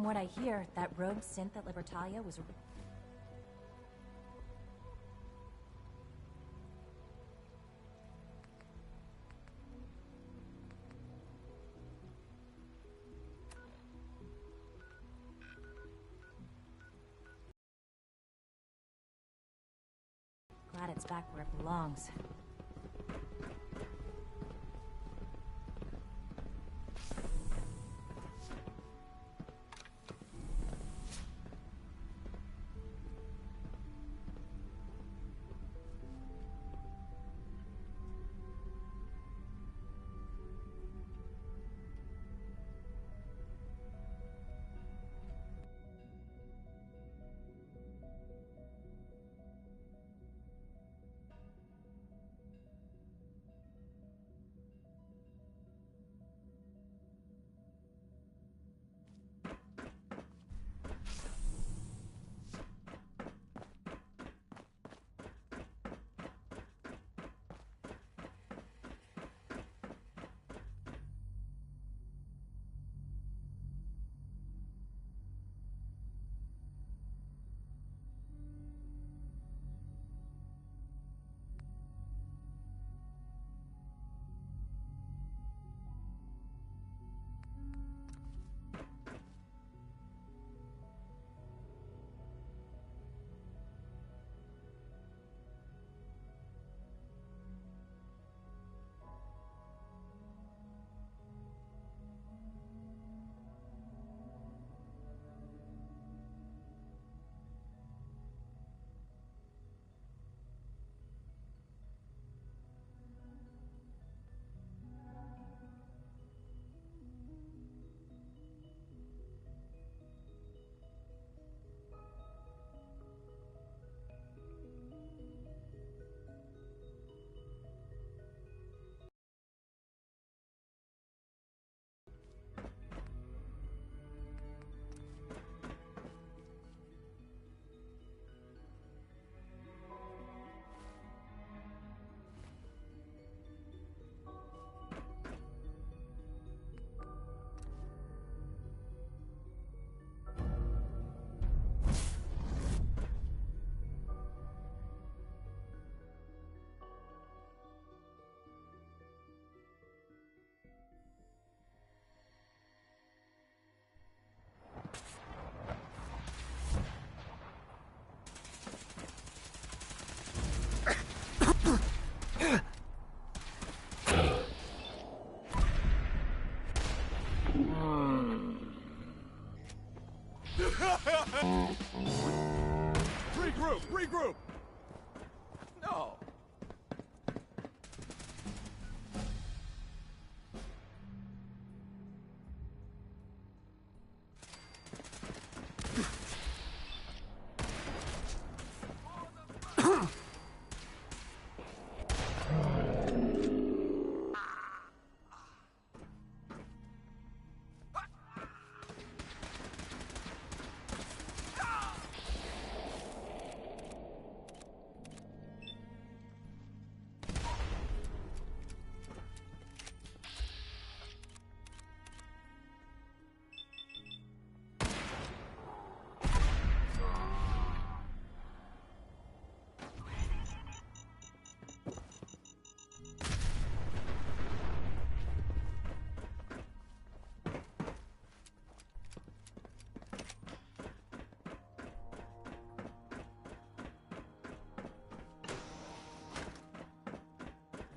what I hear, that rogue synth at Libertalia was... Glad it's back where it belongs. Regroup! Regroup! No!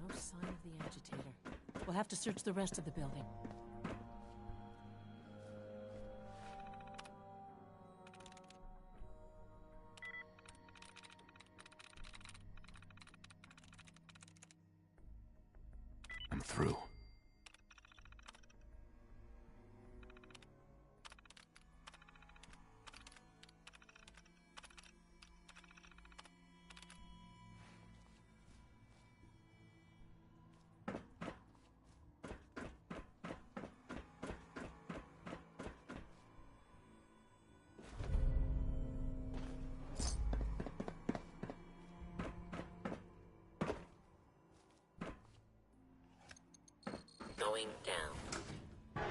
No sign of the agitator. We'll have to search the rest of the building. I'm through. Going down.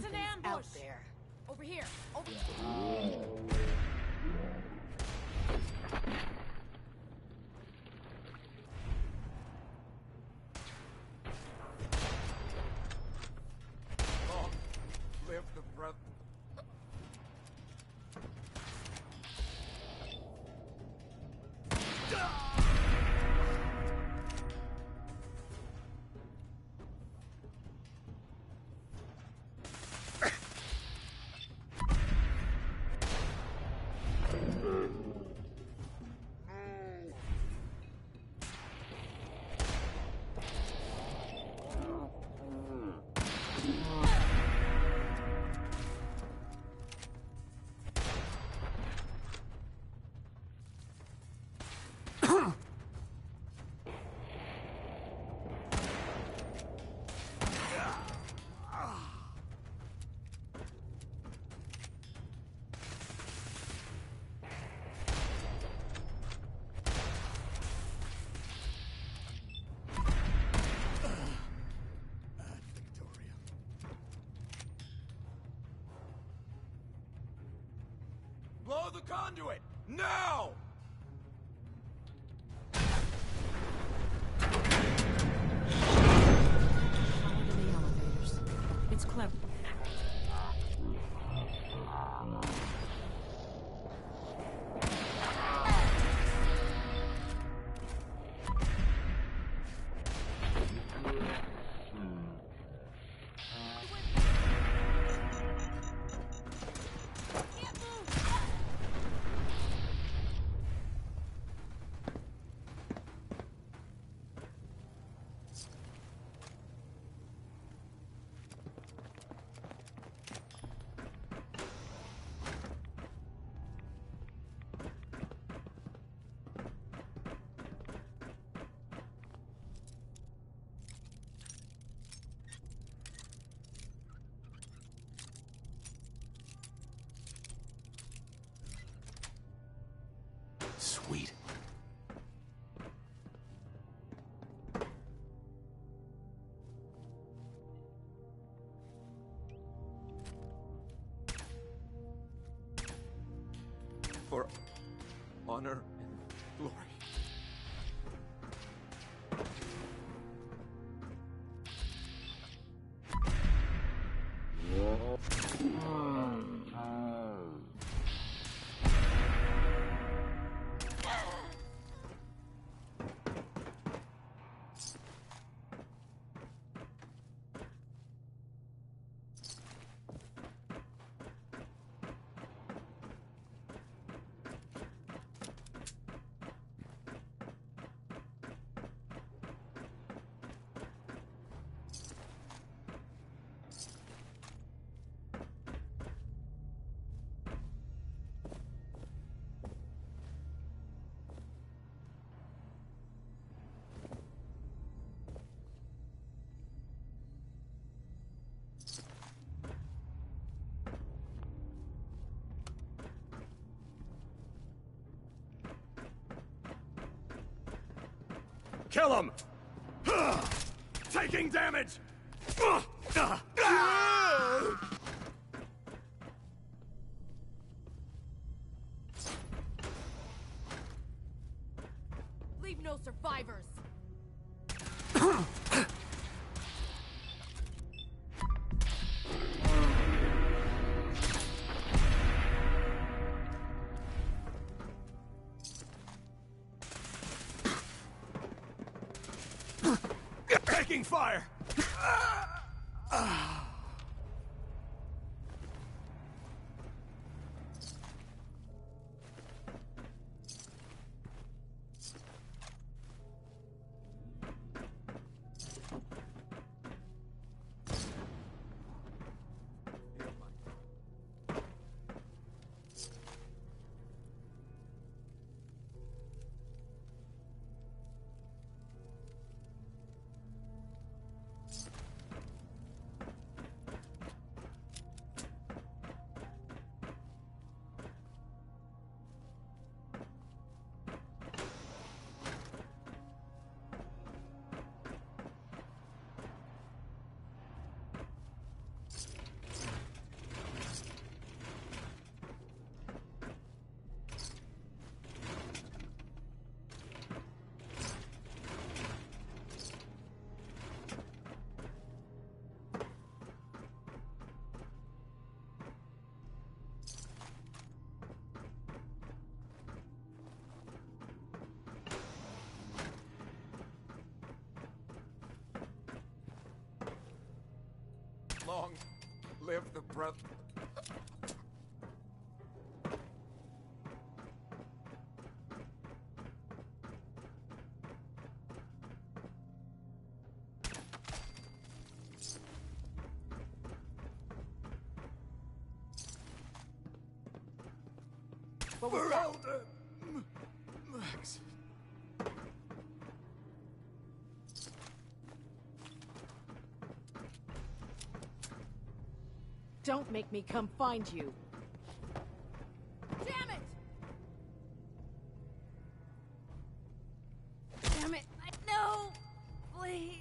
Something's out there. Over here. Over. Long live the breath. Blow the conduit! Now! Follow to the elevators. It's clever. Sweet. For honor and glory. Kill him! Taking damage! Leave no survivors. Taking fire! Live the breath. What was that? Max. Don't make me come find you. Damn it! Damn it! No! Please!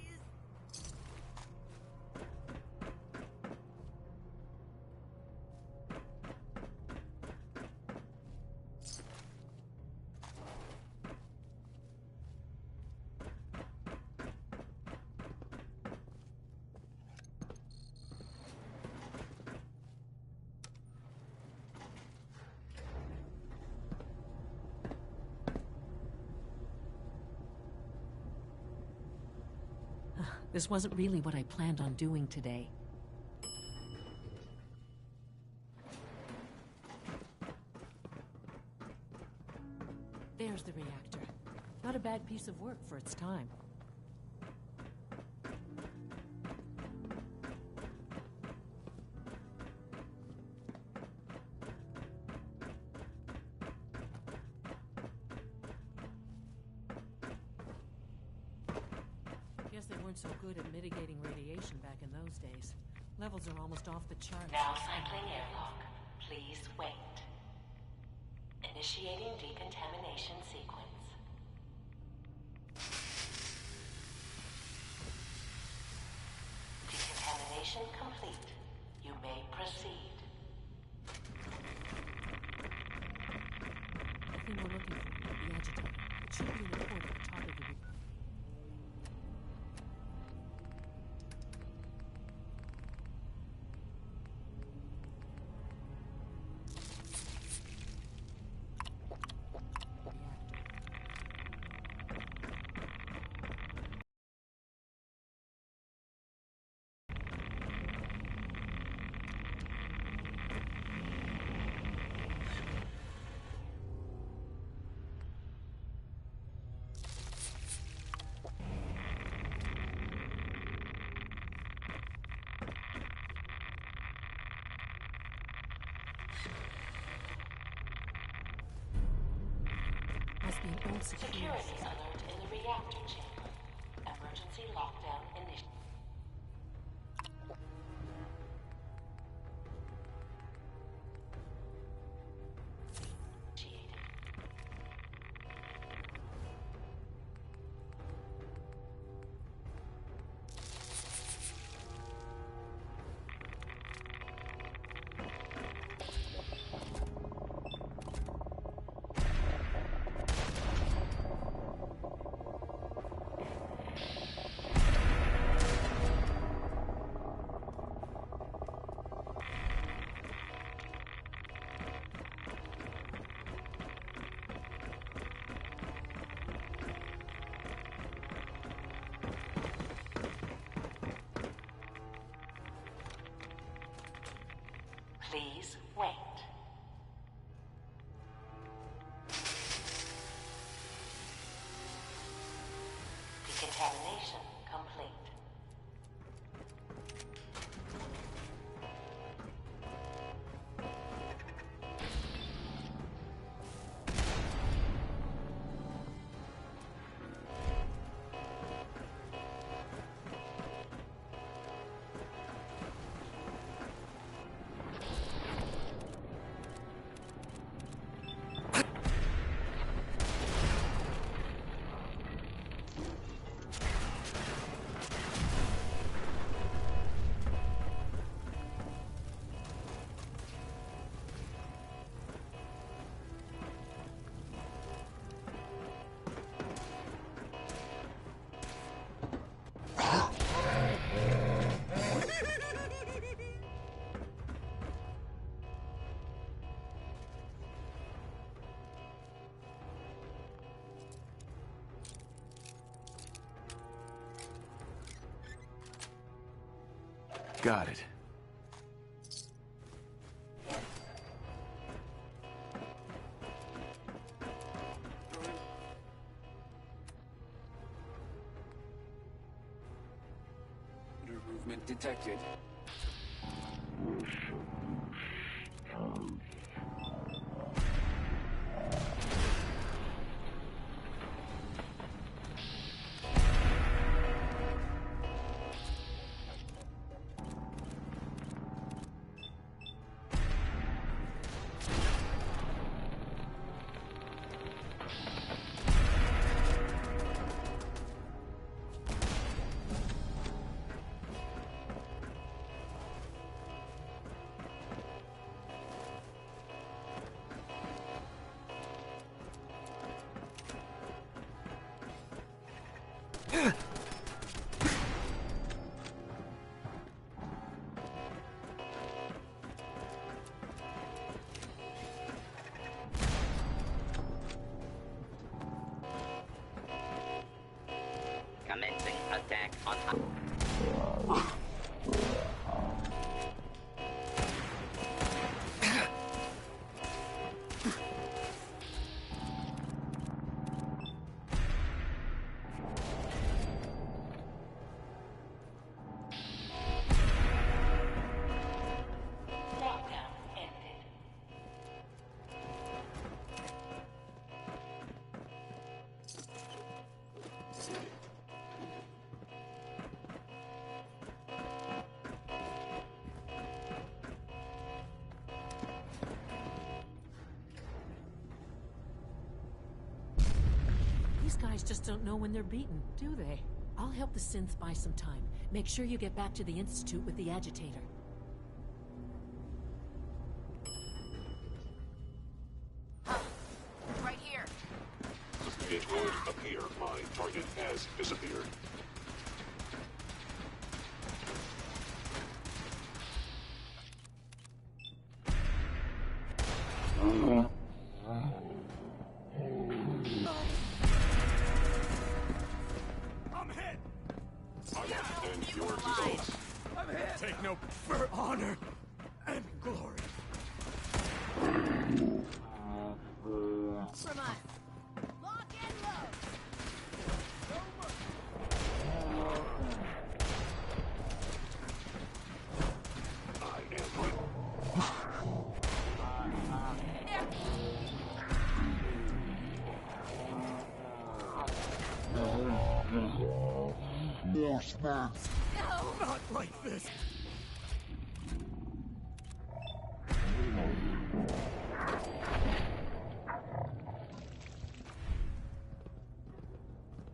This wasn't really what I planned on doing today. There's the reactor. Not a bad piece of work for its time. Guess they weren't so good at mitigating radiation back in those days. Levels are almost off the charts. Now cycling airlock. Please wait. Initiating decontamination sequence. Decontamination complete. You may proceed. The thing we're looking for, the agitator. It should be in the port at the top of the must be an old security. Security alert in the reactor chamber. Emergency lockdown initiated. Please wait. Decontamination complete. Got it. movement detected. Commencing attack on... Lockdown ended. These guys just don't know when they're beaten, do they? I'll help the synths buy some time. Make sure you get back to the Institute with the agitator. Right here. It would appear my target has disappeared. I'm hit! I will defend your results. I'm hit! Take no for honor and glory. Compromise. Lock and load. I am Not like this.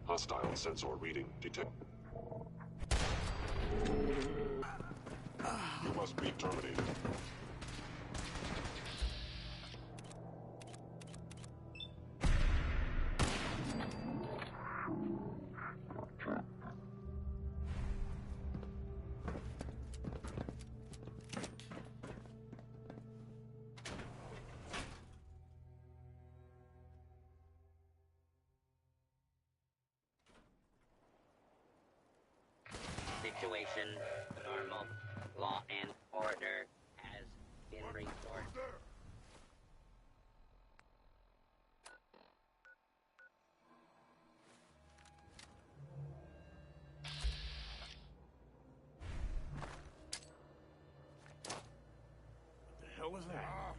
hostile sensor reading detect. You must be terminated. Situation normal. Law and order has been restored. The hell was that?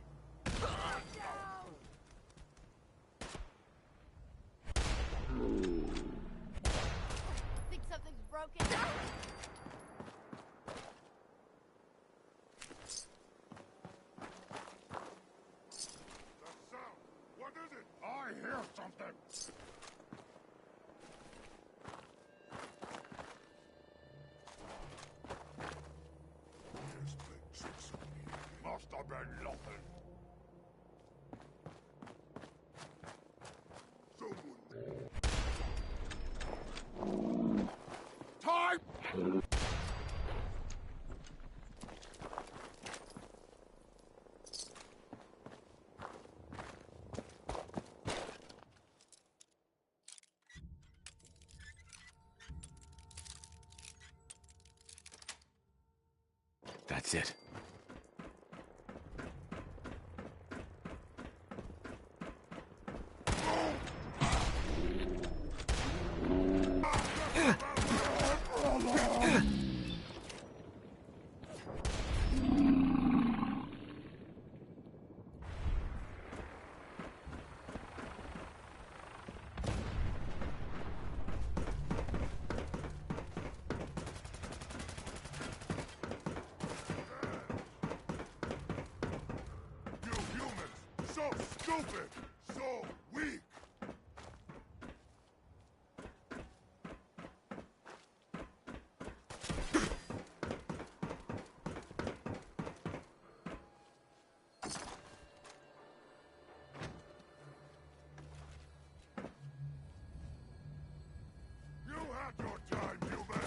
Think something's broken? What is it? I hear something. Must have been nothing. Time! That's it. stupid! So weak! You had your time, human!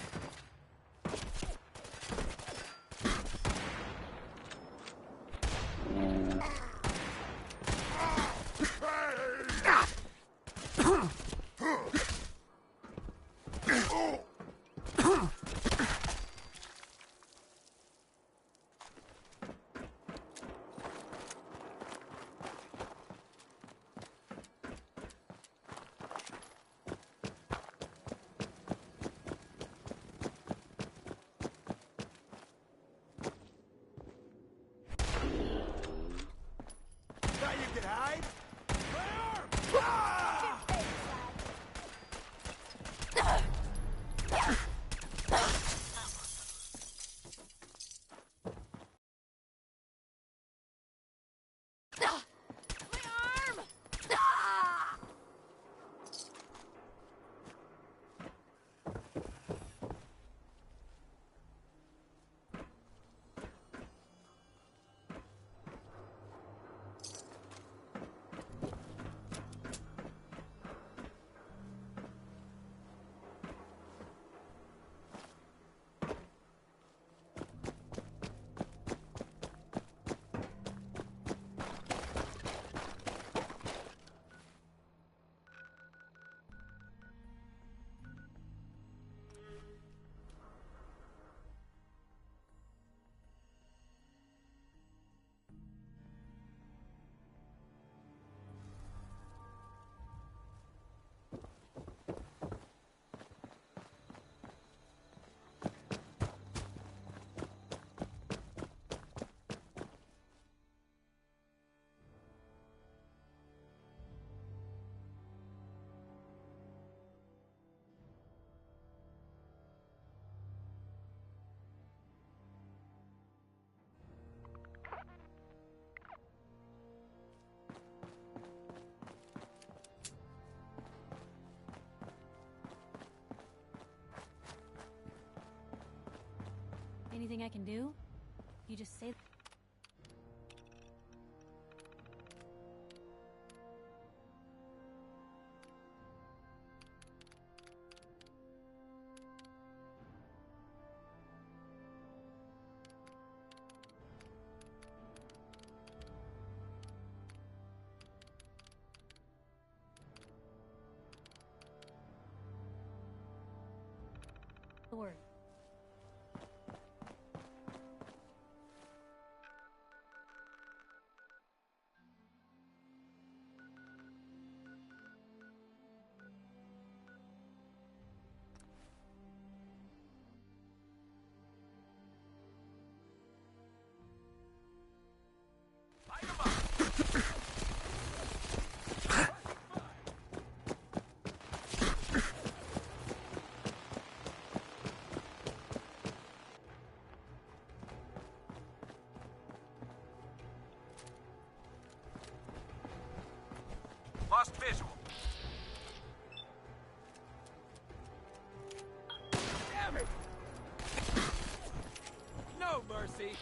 Thought you could hide? My arm! Anything I can do? You just say... the word. Lost visual. Damn it! No mercy.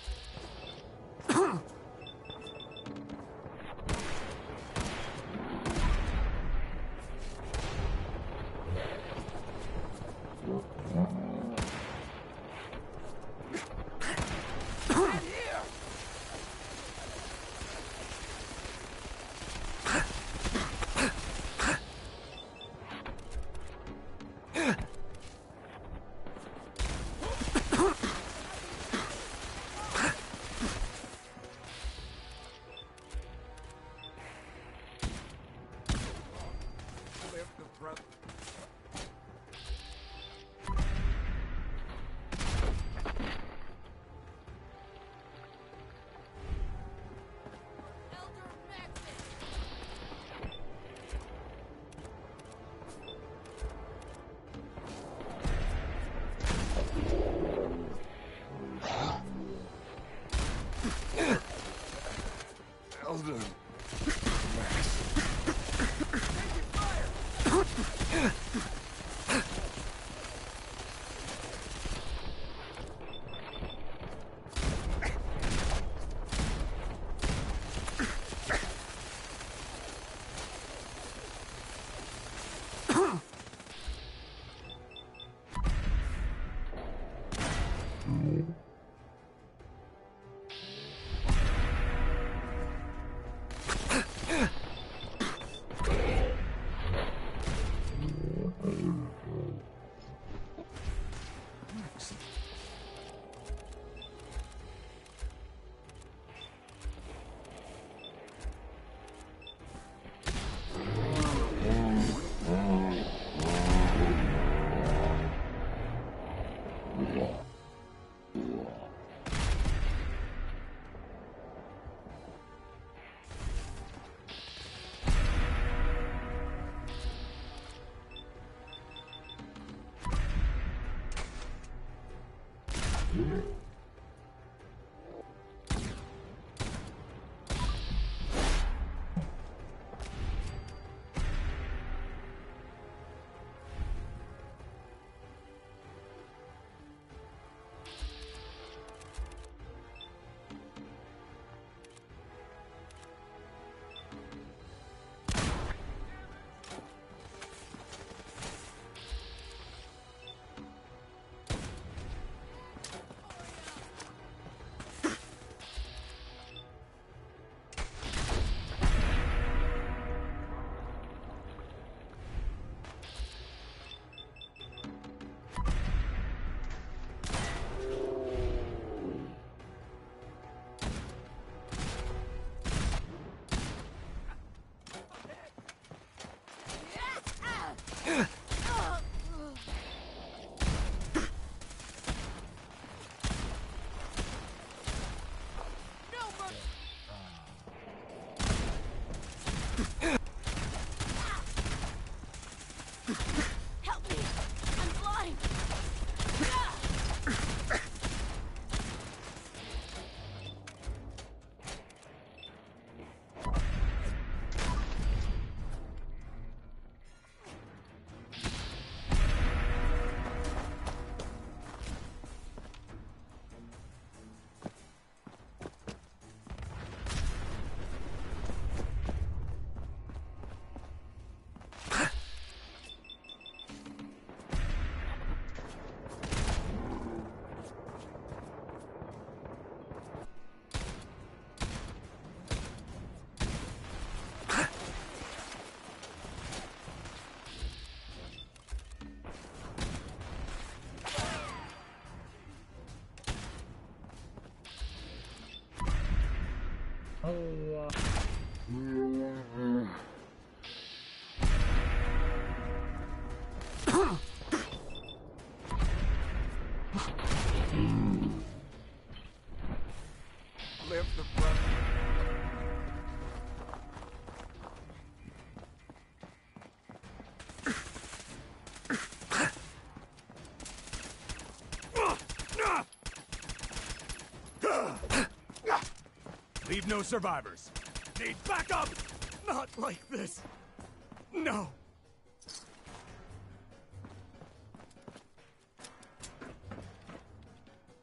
Help me! I'm blind! Live the front. Leave no survivors. Need backup! Not like this. No.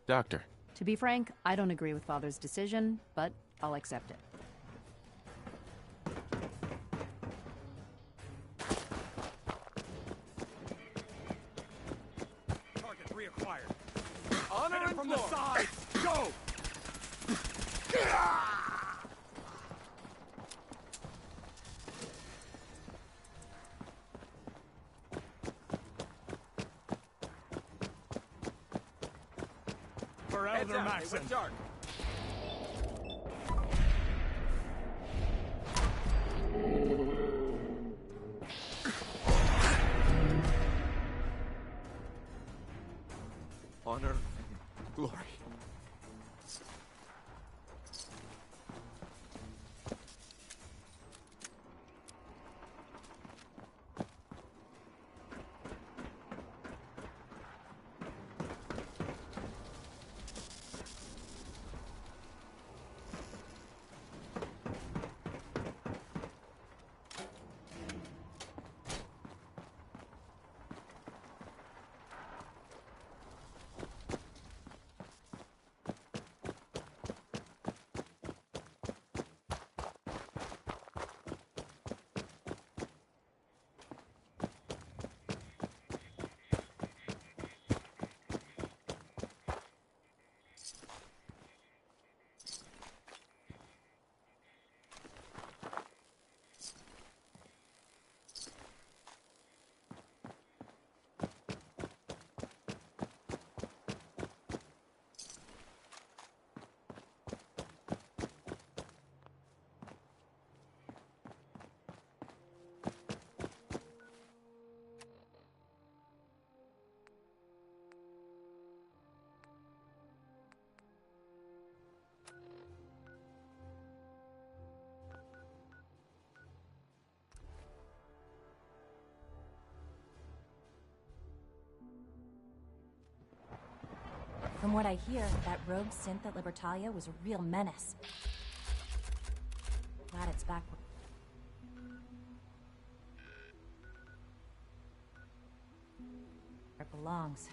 Doctor. To be frank, I don't agree with Father's decision, but I'll accept it. Target reacquired. Honor Hit him and from the glory. side. Go! For Heads Elder out, they Maxon. went dark. Honor and glory. From what I hear, that rogue synth at Libertalia was a real menace. Glad it's back. Where it belongs.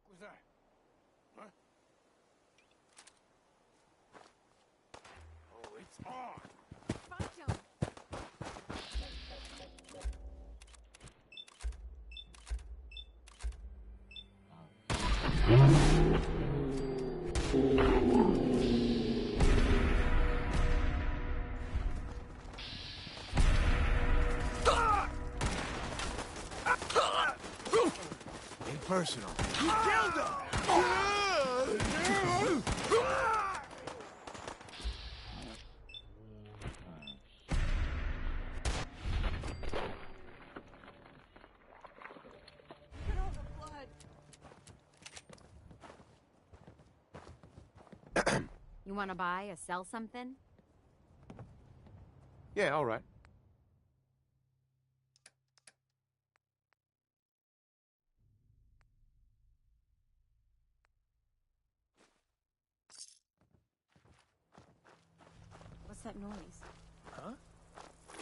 Was that? Huh? Oh, it's on! Find him! Impersonal. You killed him! Get all the blood. You want to buy or sell something? Yeah, all right. What's that noise? Huh?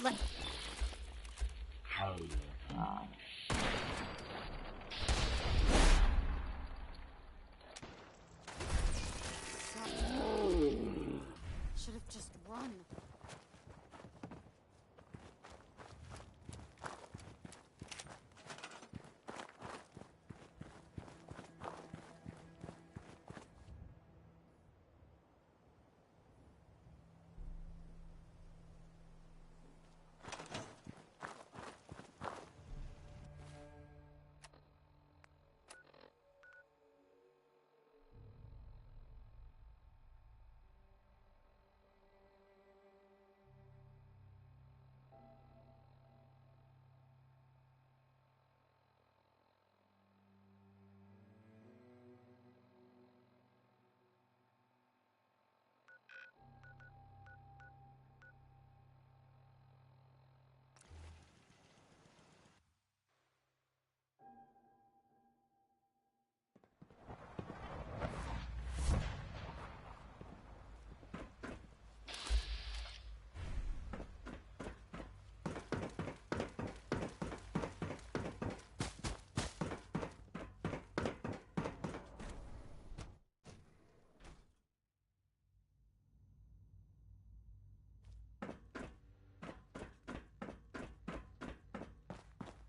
Like... Should have just run.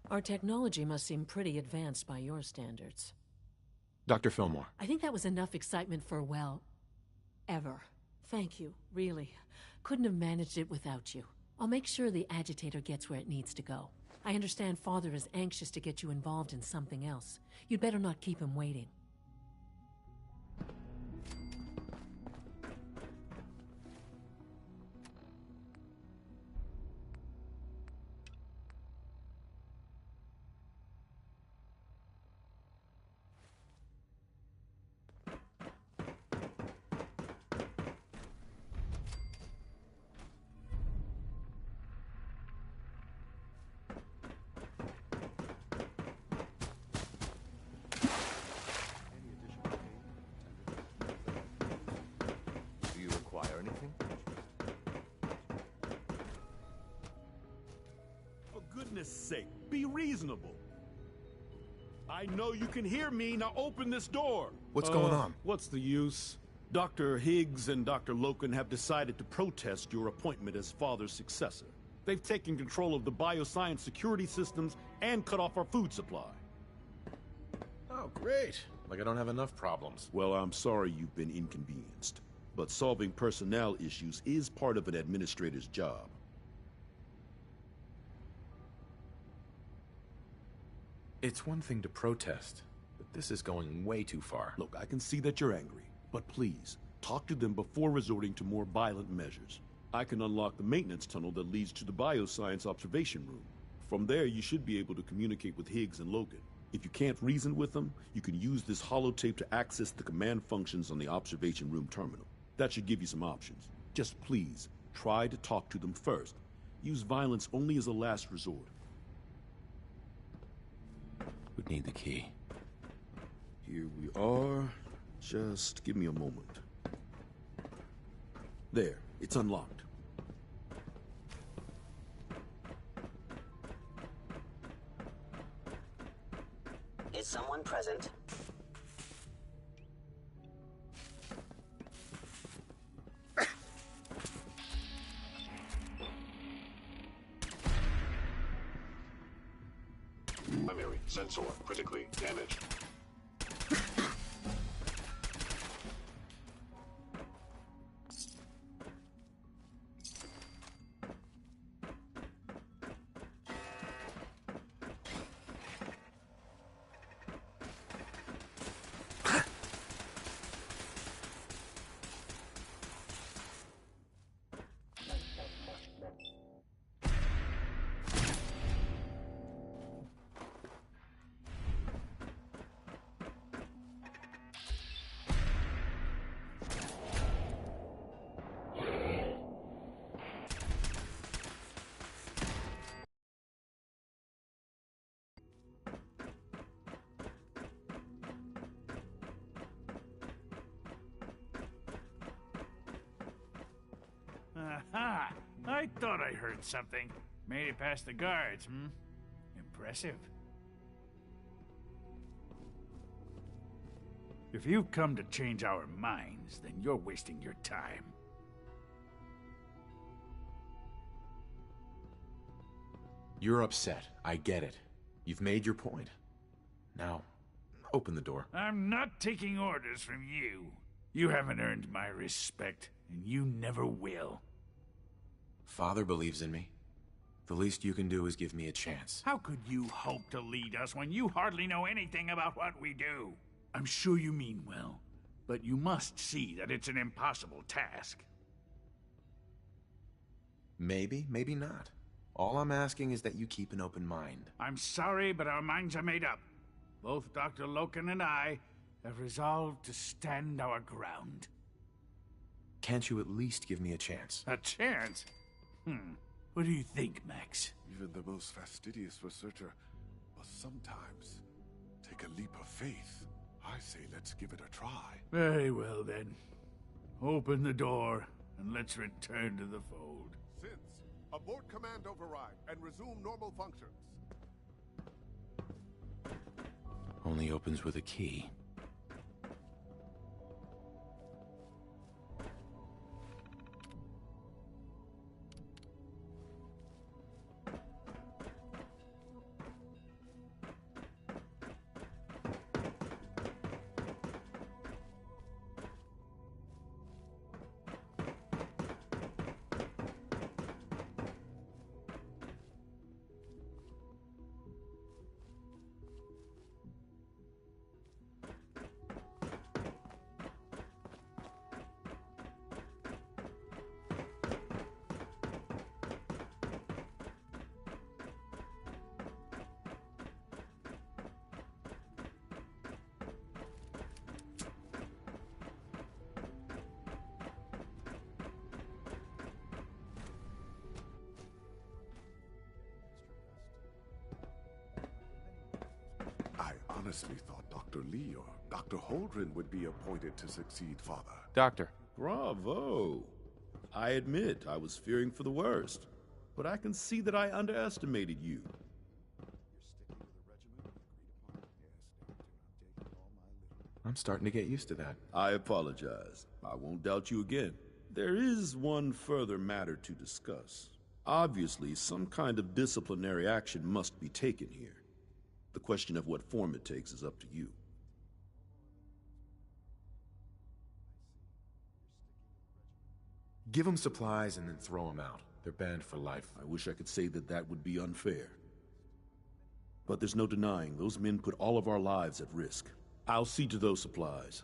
Our technology must seem pretty advanced by your standards. Dr. Fillmore. I think that was enough excitement for, well, ever. Thank you, really. Couldn't have managed it without you. I'll make sure the agitator gets where it needs to go. I understand Father is anxious to get you involved in something else. You'd better not keep him waiting. Do you require anything? For goodness sake, be reasonable. I know you can hear me. Now open this door. What's going on? What's the use? Dr. Higgs and Dr. Loken have decided to protest your appointment as Father's successor. They've taken control of the bioscience security systems and cut off our food supply. Oh, great. Like I don't have enough problems. Well, I'm sorry you've been inconvenienced, but solving personnel issues is part of an administrator's job. It's one thing to protest, but this is going way too far. Look, I can see that you're angry, but please, talk to them before resorting to more violent measures. I can unlock the maintenance tunnel that leads to the bioscience observation room. From there, you should be able to communicate with Higgs and Logan. If you can't reason with them, you can use this holotape to access the command functions on the observation room terminal. That should give you some options. Just please, try to talk to them first. Use violence only as a last resort. Would need the key. Here we are. Just give me a moment. There, it's unlocked. Is someone present? Primary sensor critically damaged. Aha! I thought I heard something. Made it past the guards, Impressive. If you've come to change our minds, then you're wasting your time. You're upset. I get it. You've made your point. Now, open the door. I'm not taking orders from you. You haven't earned my respect, and you never will. Father believes in me. The least you can do is give me a chance. How could you hope to lead us when you hardly know anything about what we do? I'm sure you mean well, but you must see that it's an impossible task. Maybe, maybe not. All I'm asking is that you keep an open mind. I'm sorry, but our minds are made up. Both Dr. Loken and I have resolved to stand our ground. Can't you at least give me a chance? A chance? What do you think, Max? Even the most fastidious researcher must sometimes take a leap of faith. I say let's give it a try. Very well, then. Open the door, and let's return to the fold. Since, abort command override and resume normal functions. Only opens with a key. honestly thought Dr. Lee or Dr. Holdren would be appointed to succeed Father. Doctor. Bravo. I admit I was fearing for the worst, but I can see that I underestimated you. I'm starting to get used to that. I apologize. I won't doubt you again. There is one further matter to discuss. Obviously, some kind of disciplinary action must be taken here. The question of what form it takes is up to you. Give them supplies and then throw them out. They're banned for life. I wish I could say that that would be unfair. But there's no denying those men put all of our lives at risk. I'll see to those supplies.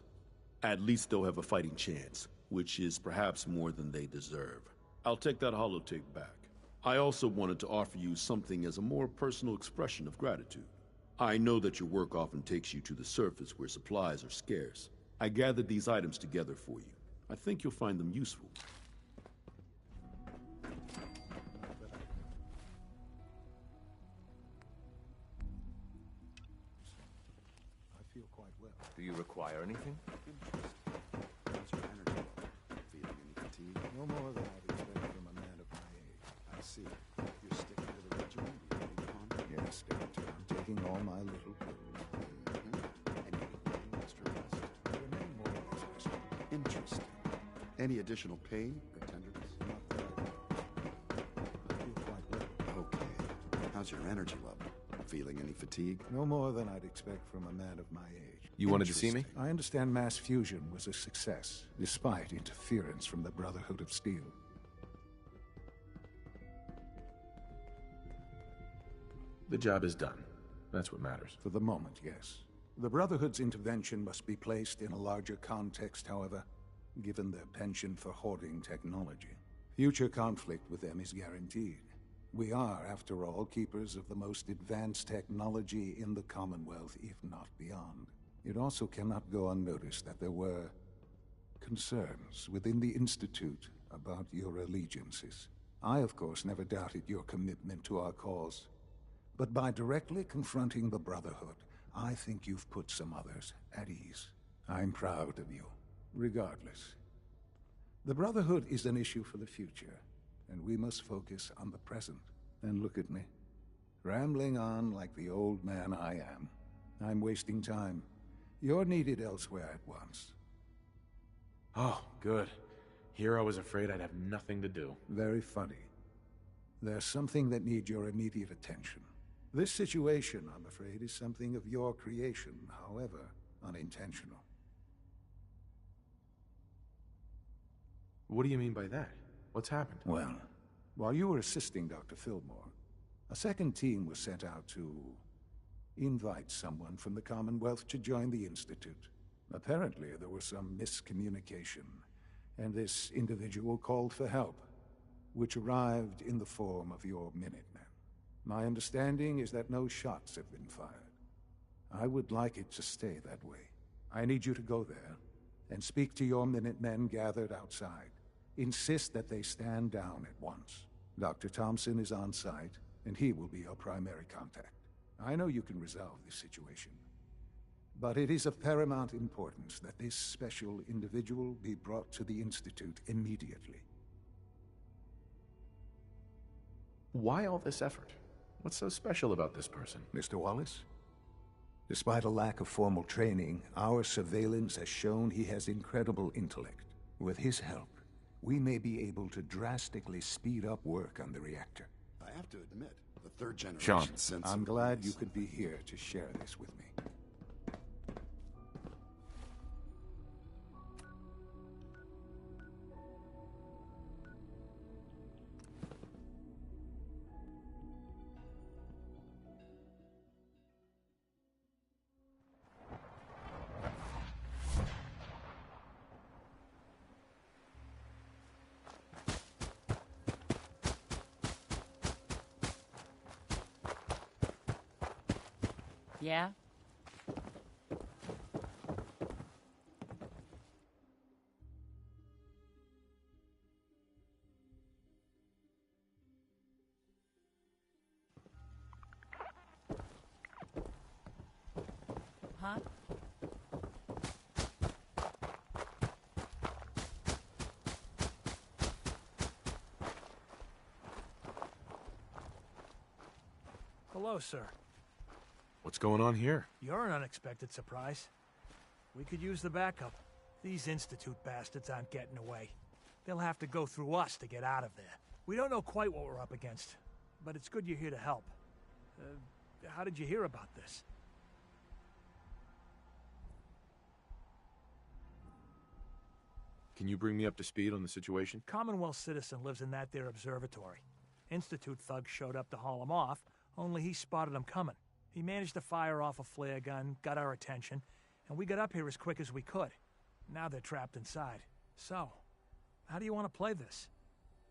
At least they'll have a fighting chance, which is perhaps more than they deserve. I'll take that holotape back. I also wanted to offer you something as a more personal expression of gratitude. I know that your work often takes you to the surface where supplies are scarce. I gathered these items together for you. I think you'll find them useful. Do you require anything? How's your energy level? Feeling any fatigue? No more than I'd expect from a man of my age. I see. You're sticking to the regimen you agreed upon? Yes, Doctor. I'm taking all my little pills. And you need any extra rest? I remain more or less rested. Interesting. Any additional pain or tenderness? Not that I feel quite well. Okay. How's your energy level? Feeling any fatigue? No more than I'd expect from a man of my age. You wanted to see me? I understand mass fusion was a success, despite interference from the Brotherhood of Steel. The job is done. That's what matters. For the moment, yes. The Brotherhood's intervention must be placed in a larger context, however, given their penchant for hoarding technology. Future conflict with them is guaranteed. We are, after all, keepers of the most advanced technology in the Commonwealth, if not beyond. It also cannot go unnoticed that there were concerns within the Institute about your allegiances. I, of course, never doubted your commitment to our cause. But by directly confronting the Brotherhood, I think you've put some others at ease. I'm proud of you, regardless. The Brotherhood is an issue for the future, and we must focus on the present. And look at me, rambling on like the old man I am. I'm wasting time. You're needed elsewhere at once. Oh, good. Here I was afraid I'd have nothing to do. Very funny. There's something that needs your immediate attention. This situation, I'm afraid, is something of your creation, however unintentional. What do you mean by that? What's happened? Well, while you were assisting Dr. Fillmore, a second team was sent out to invite someone from the Commonwealth to join the Institute. Apparently, there was some miscommunication, and this individual called for help, which arrived in the form of your Minutemen. My understanding is that no shots have been fired. I would like it to stay that way. I need you to go there and speak to your Minutemen gathered outside. Insist that they stand down at once. Dr. Thompson is on site, and he will be your primary contact. I know you can resolve this situation, but it is of paramount importance that this special individual be brought to the Institute immediately. Why all this effort? What's so special about this person? Mr. Wallace? Despite a lack of formal training, our surveillance has shown he has incredible intellect. With his help, we may be able to drastically speed up work on the reactor. I have to admit, the third generation Sean, sense. I'm glad you could be here to share this with me. Yeah? Hello, sir. What's going on here? You're an unexpected surprise. We could use the backup. These Institute bastards aren't getting away. They'll have to go through us to get out of there. We don't know quite what we're up against, but it's good you're here to help. How did you hear about this? Can you bring me up to speed on the situation? Commonwealth citizen lives in that there observatory. Institute thugs showed up to haul him off, only he spotted them coming. He managed to fire off a flare gun, got our attention, and we got up here as quick as we could. Now they're trapped inside. So, how do you want to play this?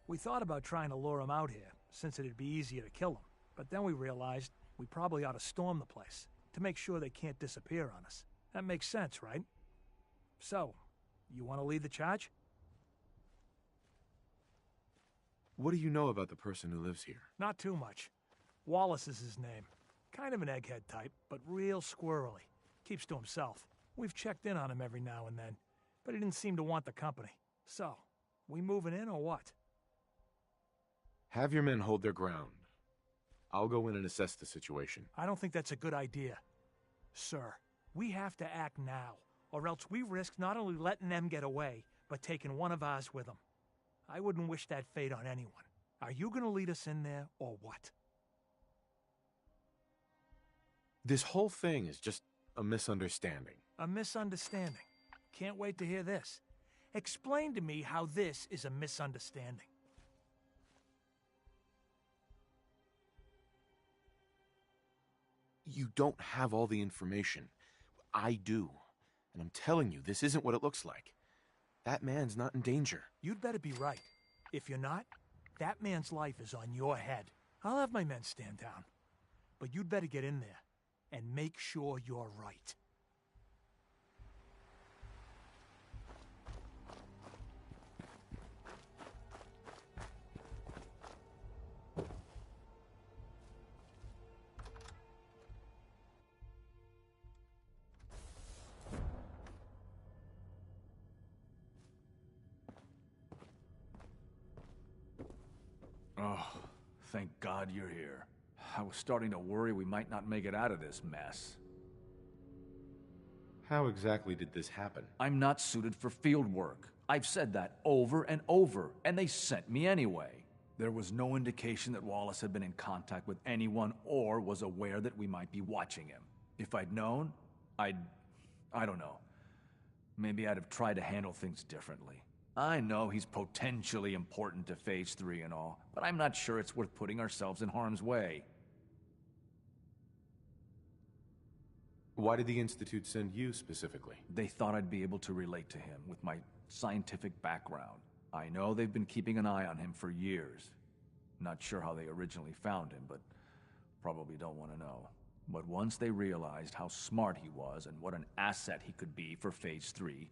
We thought about trying to lure them out here, since it'd be easier to kill them. But then we realized we probably ought to storm the place, to make sure they can't disappear on us. That makes sense, right? So, you want to lead the charge? What do you know about the person who lives here? Not too much. Wallace is his name. Kind of an egghead type, but real squirrely. Keeps to himself. We've checked in on him every now and then, but he didn't seem to want the company. So, we moving in or what? Have your men hold their ground. I'll go in and assess the situation. I don't think that's a good idea. Sir, we have to act now, or else we risk not only letting them get away, but taking one of ours with them. I wouldn't wish that fate on anyone. Are you gonna lead us in there, or what? This whole thing is just a misunderstanding. A misunderstanding. Can't wait to hear this. Explain to me how this is a misunderstanding. You don't have all the information. I do. And I'm telling you, this isn't what it looks like. That man's not in danger. You'd better be right. If you're not, that man's life is on your head. I'll have my men stand down. But you'd better get in there and make sure you're right. Oh, thank God you're here. I was starting to worry we might not make it out of this mess. How exactly did this happen? I'm not suited for field work. I've said that over and over, and they sent me anyway. There was no indication that Wallace had been in contact with anyone or was aware that we might be watching him. If I'd known, I don't know. Maybe I'd have tried to handle things differently. I know he's potentially important to Phase 3 and all, but I'm not sure it's worth putting ourselves in harm's way. Why did the Institute send you specifically? They thought I'd be able to relate to him with my scientific background. I know they've been keeping an eye on him for years. Not sure how they originally found him, but probably don't want to know. But once they realized how smart he was and what an asset he could be for Phase 3,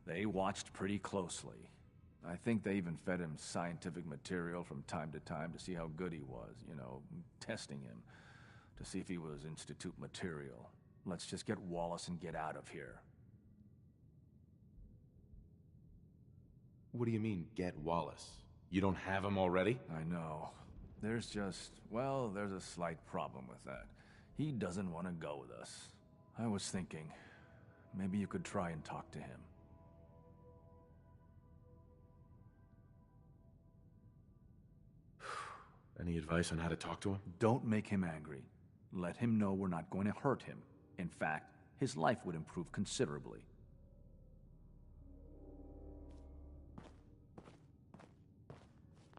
they watched pretty closely. I think they even fed him scientific material from time to time to see how good he was, you know, testing him, to see if he was Institute material. Let's just get Wallace and get out of here. What do you mean, get Wallace? You don't have him already? I know. There's a slight problem with that. He doesn't want to go with us. I was thinking, maybe you could try and talk to him. Any advice on how to talk to him? Don't make him angry. Let him know we're not going to hurt him. In fact, his life would improve considerably.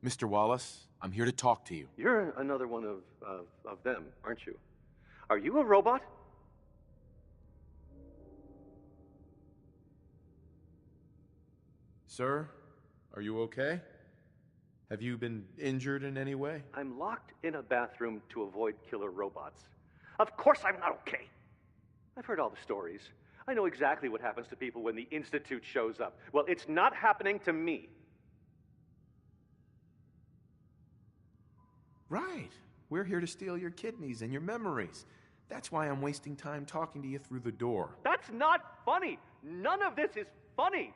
Mr. Wallace, I'm here to talk to you. You're another one of them, aren't you? Are you a robot? Sir, are you okay? Have you been injured in any way? I'm locked in a bathroom to avoid killer robots. Of course I'm not okay. I've heard all the stories. I know exactly what happens to people when the Institute shows up. Well, it's not happening to me. Right. We're here to steal your kidneys and your memories. That's why I'm wasting time talking to you through the door. That's not funny. None of this is funny.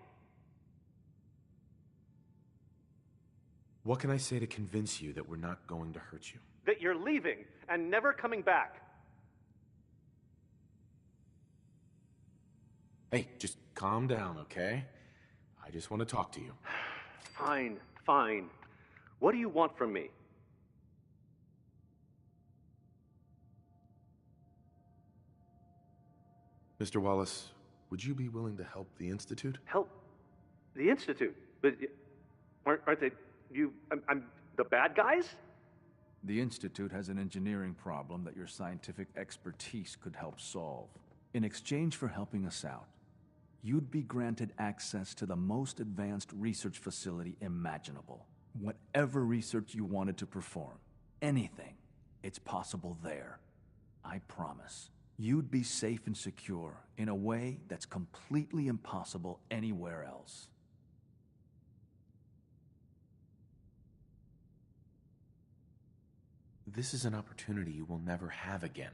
What can I say to convince you that we're not going to hurt you? that you're leaving and never coming back. Hey, just calm down, okay? I just want to talk to you. Fine, fine. What do you want from me? Mr. Wallace, would you be willing to help the Institute? Help the Institute? But aren't they I'm the bad guys? The Institute has an engineering problem that your scientific expertise could help solve. In exchange for helping us out, you'd be granted access to the most advanced research facility imaginable. Whatever research you wanted to perform, anything, it's possible there. I promise. You'd be safe and secure in a way that's completely impossible anywhere else. This is an opportunity you will never have again.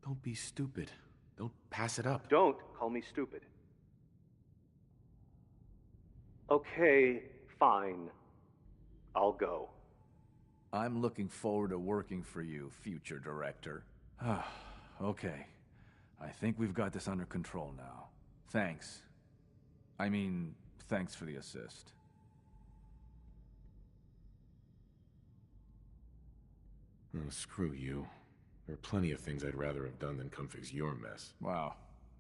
Don't be stupid. Don't pass it up. Don't call me stupid. Okay, fine. I'll go. I'm looking forward to working for you, future director. Okay. I think we've got this under control now. Thanks. I mean, thanks for the assist. Oh, screw you. There are plenty of things I'd rather have done than come fix your mess. Wow.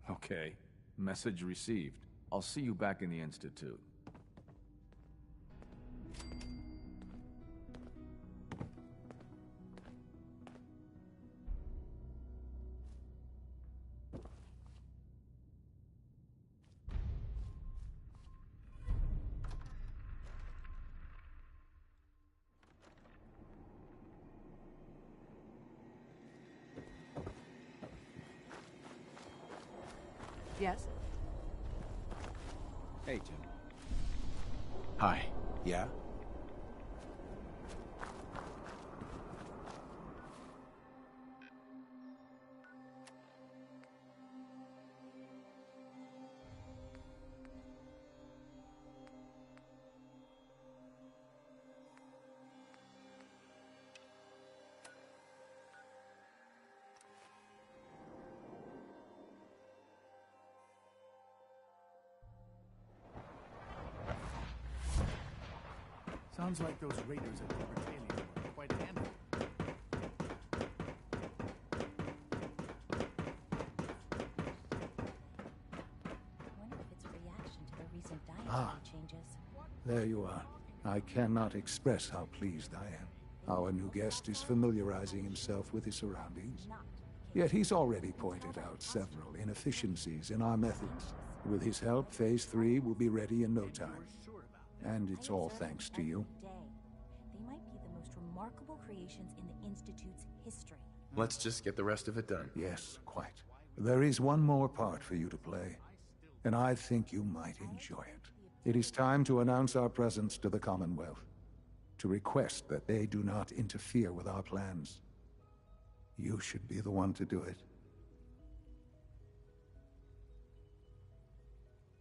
Okay. Message received. I'll see you back in the Institute. Yes? Hey, Jim. Hi. Yeah? Sounds like those raiders at Libertalia were quite handy. I wonder if it's a reaction to the recent dietary changes. There you are. I cannot express how pleased I am. Our new guest is familiarizing himself with his surroundings. Yet he's already pointed out several inefficiencies in our methods. With his help, Phase 3 will be ready in no time. And it's all thanks to you. They might be the most remarkable creations in the Institute's history. Let's just get the rest of it done. Yes, quite. There is one more part for you to play, and I think you might enjoy it. It is time to announce our presence to the Commonwealth, to request that they do not interfere with our plans. You should be the one to do it.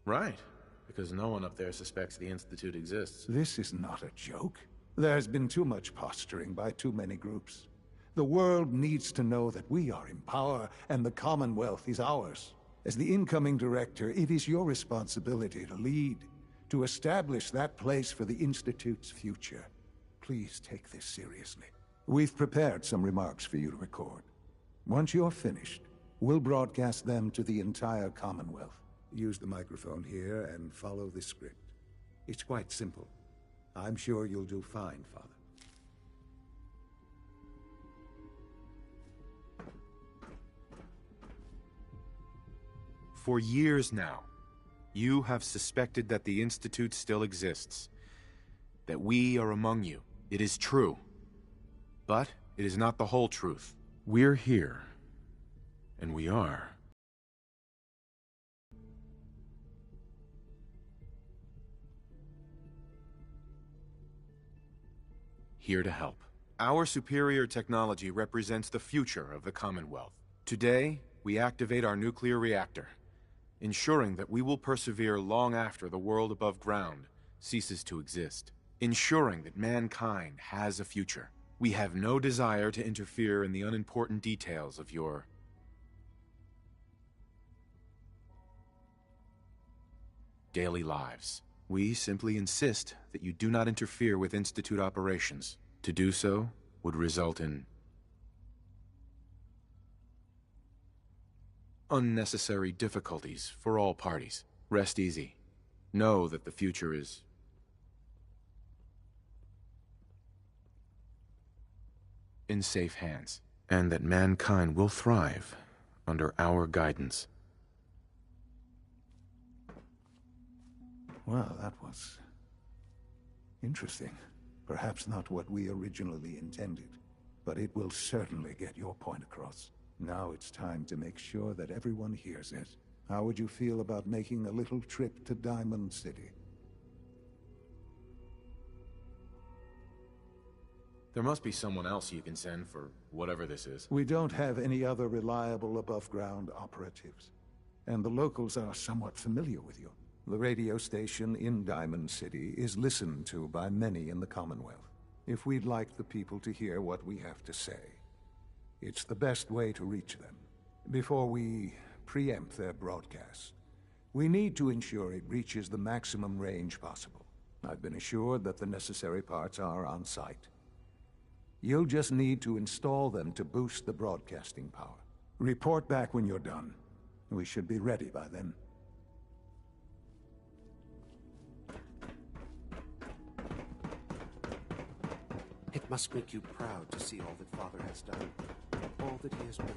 Right. Because no one up there suspects the Institute exists. This is not a joke. There's been too much posturing by too many groups. The world needs to know that we are in power and the Commonwealth is ours. As the incoming director, it is your responsibility to lead, to establish that place for the Institute's future. Please take this seriously. We've prepared some remarks for you to record. Once you're finished, we'll broadcast them to the entire Commonwealth. Use the microphone here and follow the script. It's quite simple. I'm sure you'll do fine, Father. For years now, you have suspected that the Institute still exists. That we are among you. It is true. But it is not the whole truth. We're here. And we are. Here to help. Our superior technology represents the future of the Commonwealth. Today, we activate our nuclear reactor, ensuring that we will persevere long after the world above ground ceases to exist, ensuring that mankind has a future. We have no desire to interfere in the unimportant details of your daily lives. We simply insist that you do not interfere with Institute operations. To do so would result in unnecessary difficulties for all parties. Rest easy. Know that the future is in safe hands, and that mankind will thrive under our guidance. Well, that was interesting. Perhaps not what we originally intended, but it will certainly get your point across. Now it's time to make sure that everyone hears it. How would you feel about making a little trip to Diamond City? There must be someone else you can send for whatever this is. We don't have any other reliable above-ground operatives, and the locals are somewhat familiar with you. The radio station in Diamond City is listened to by many in the Commonwealth. If we'd like the people to hear what we have to say, it's the best way to reach them. Before we preempt their broadcast, we need to ensure it reaches the maximum range possible. I've been assured that the necessary parts are on site. You'll just need to install them to boost the broadcasting power. Report back when you're done. We should be ready by then. It must make you proud to see all that Father has done, all that he has been.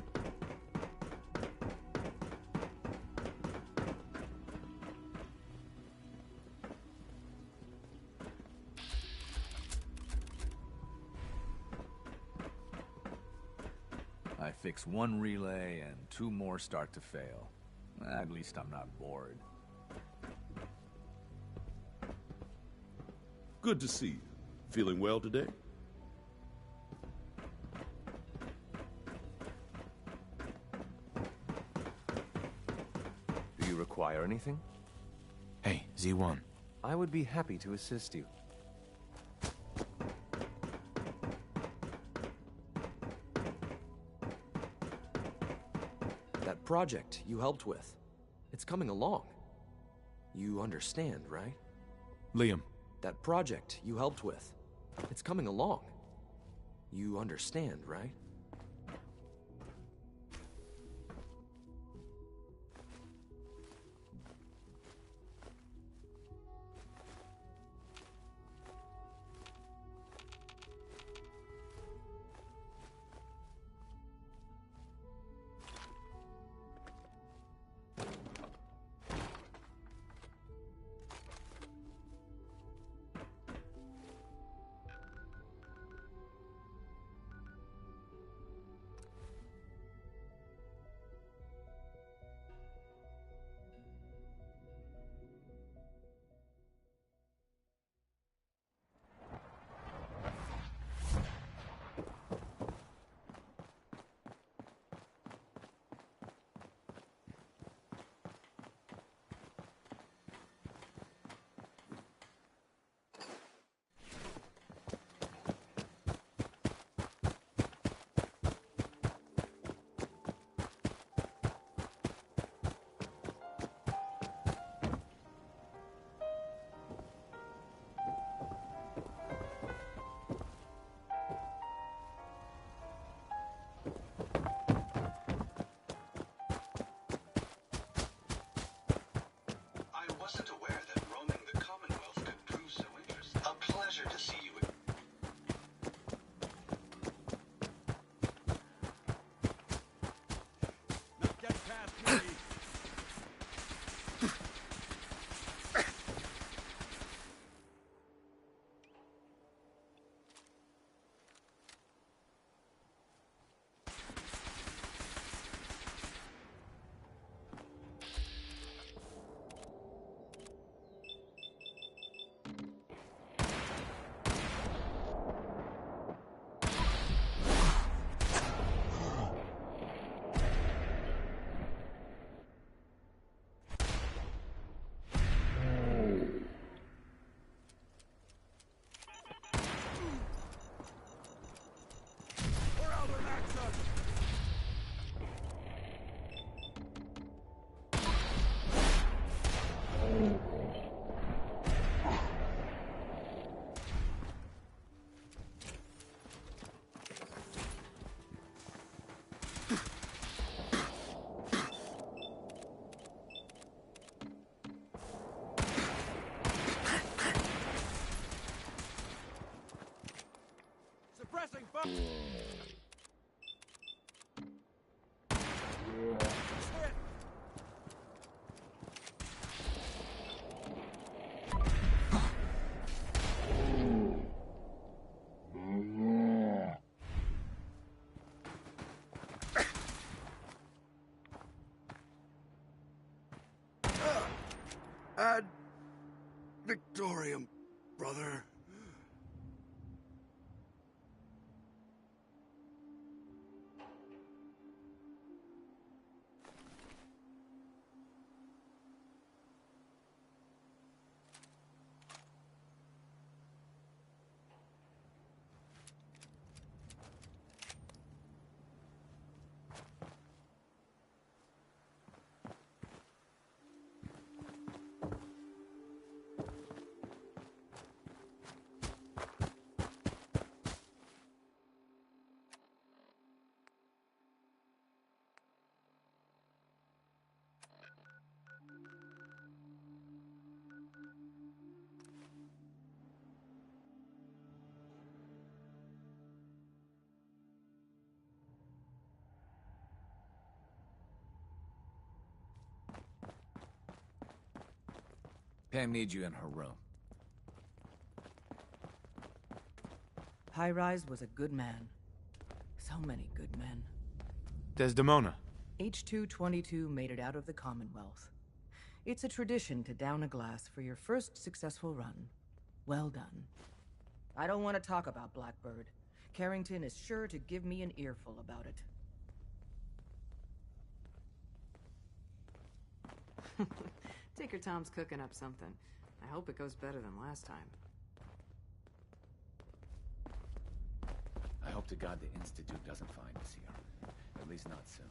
I fix one relay and 2 more start to fail. At least I'm not bored. Good to see you. Feeling well today? Do you require anything? Hey, Z1. I would be happy to assist you. That project you helped with, it's coming along. You understand, right? Liam. That project you helped with, it's coming along. You understand, right? Suppressing fire! Ad Victorium, brother. Pam needs you in her room. High-Rise was a good man. So many good men. Desdemona. H-222 made it out of the Commonwealth. It's a tradition to down a glass for your first successful run. Well done. I don't want to talk about Blackbird. Carrington is sure to give me an earful about it. Tinker Tom's cooking up something. I hope it goes better than last time. I hope to God the Institute doesn't find us here. At least not soon.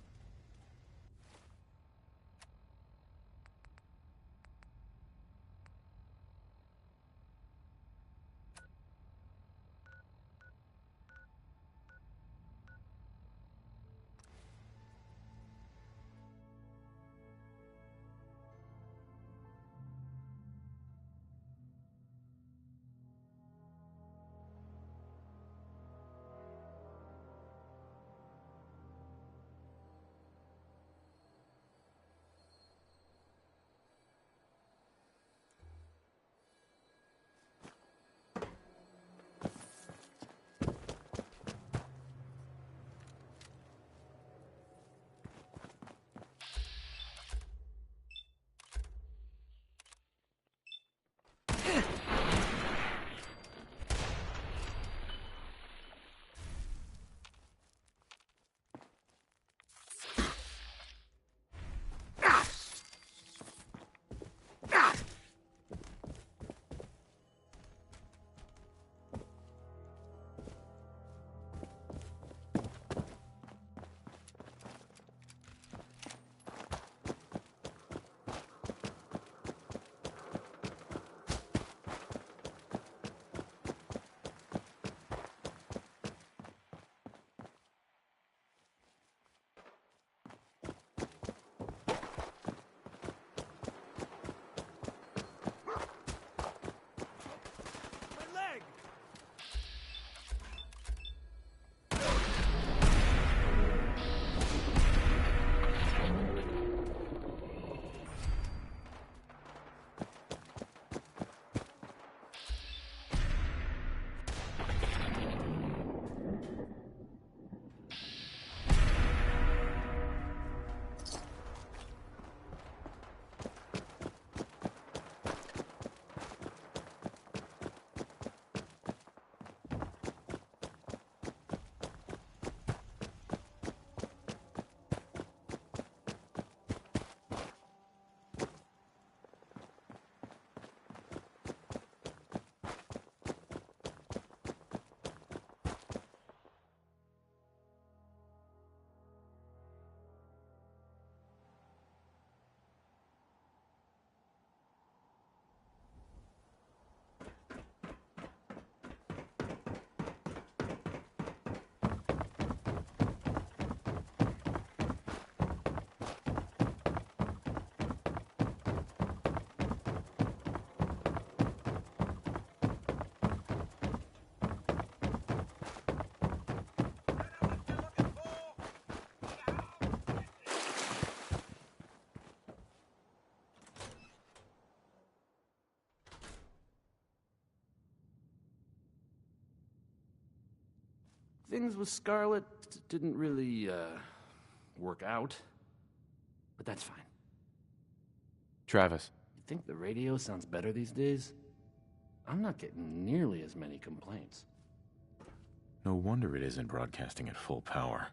things with Scarlet didn't really, work out. But that's fine. Travis. You think the radio sounds better these days? I'm not getting nearly as many complaints. No wonder it isn't broadcasting at full power.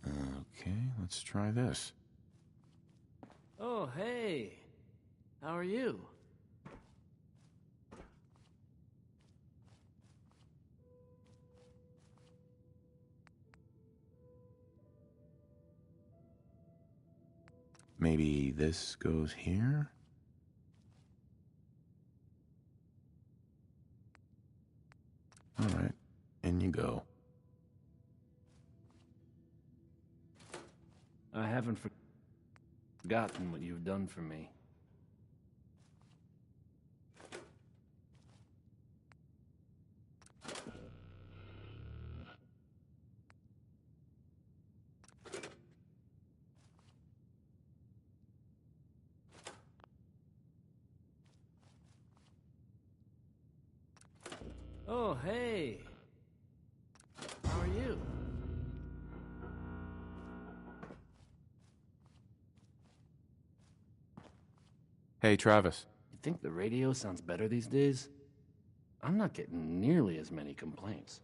Okay, let's try this. Oh, hey. How are you? Maybe this goes here? All right, in you go. I haven't forgotten what you've done for me. Oh, hey. How are you? Hey, Travis. You think the radio sounds better these days? I'm not getting nearly as many complaints.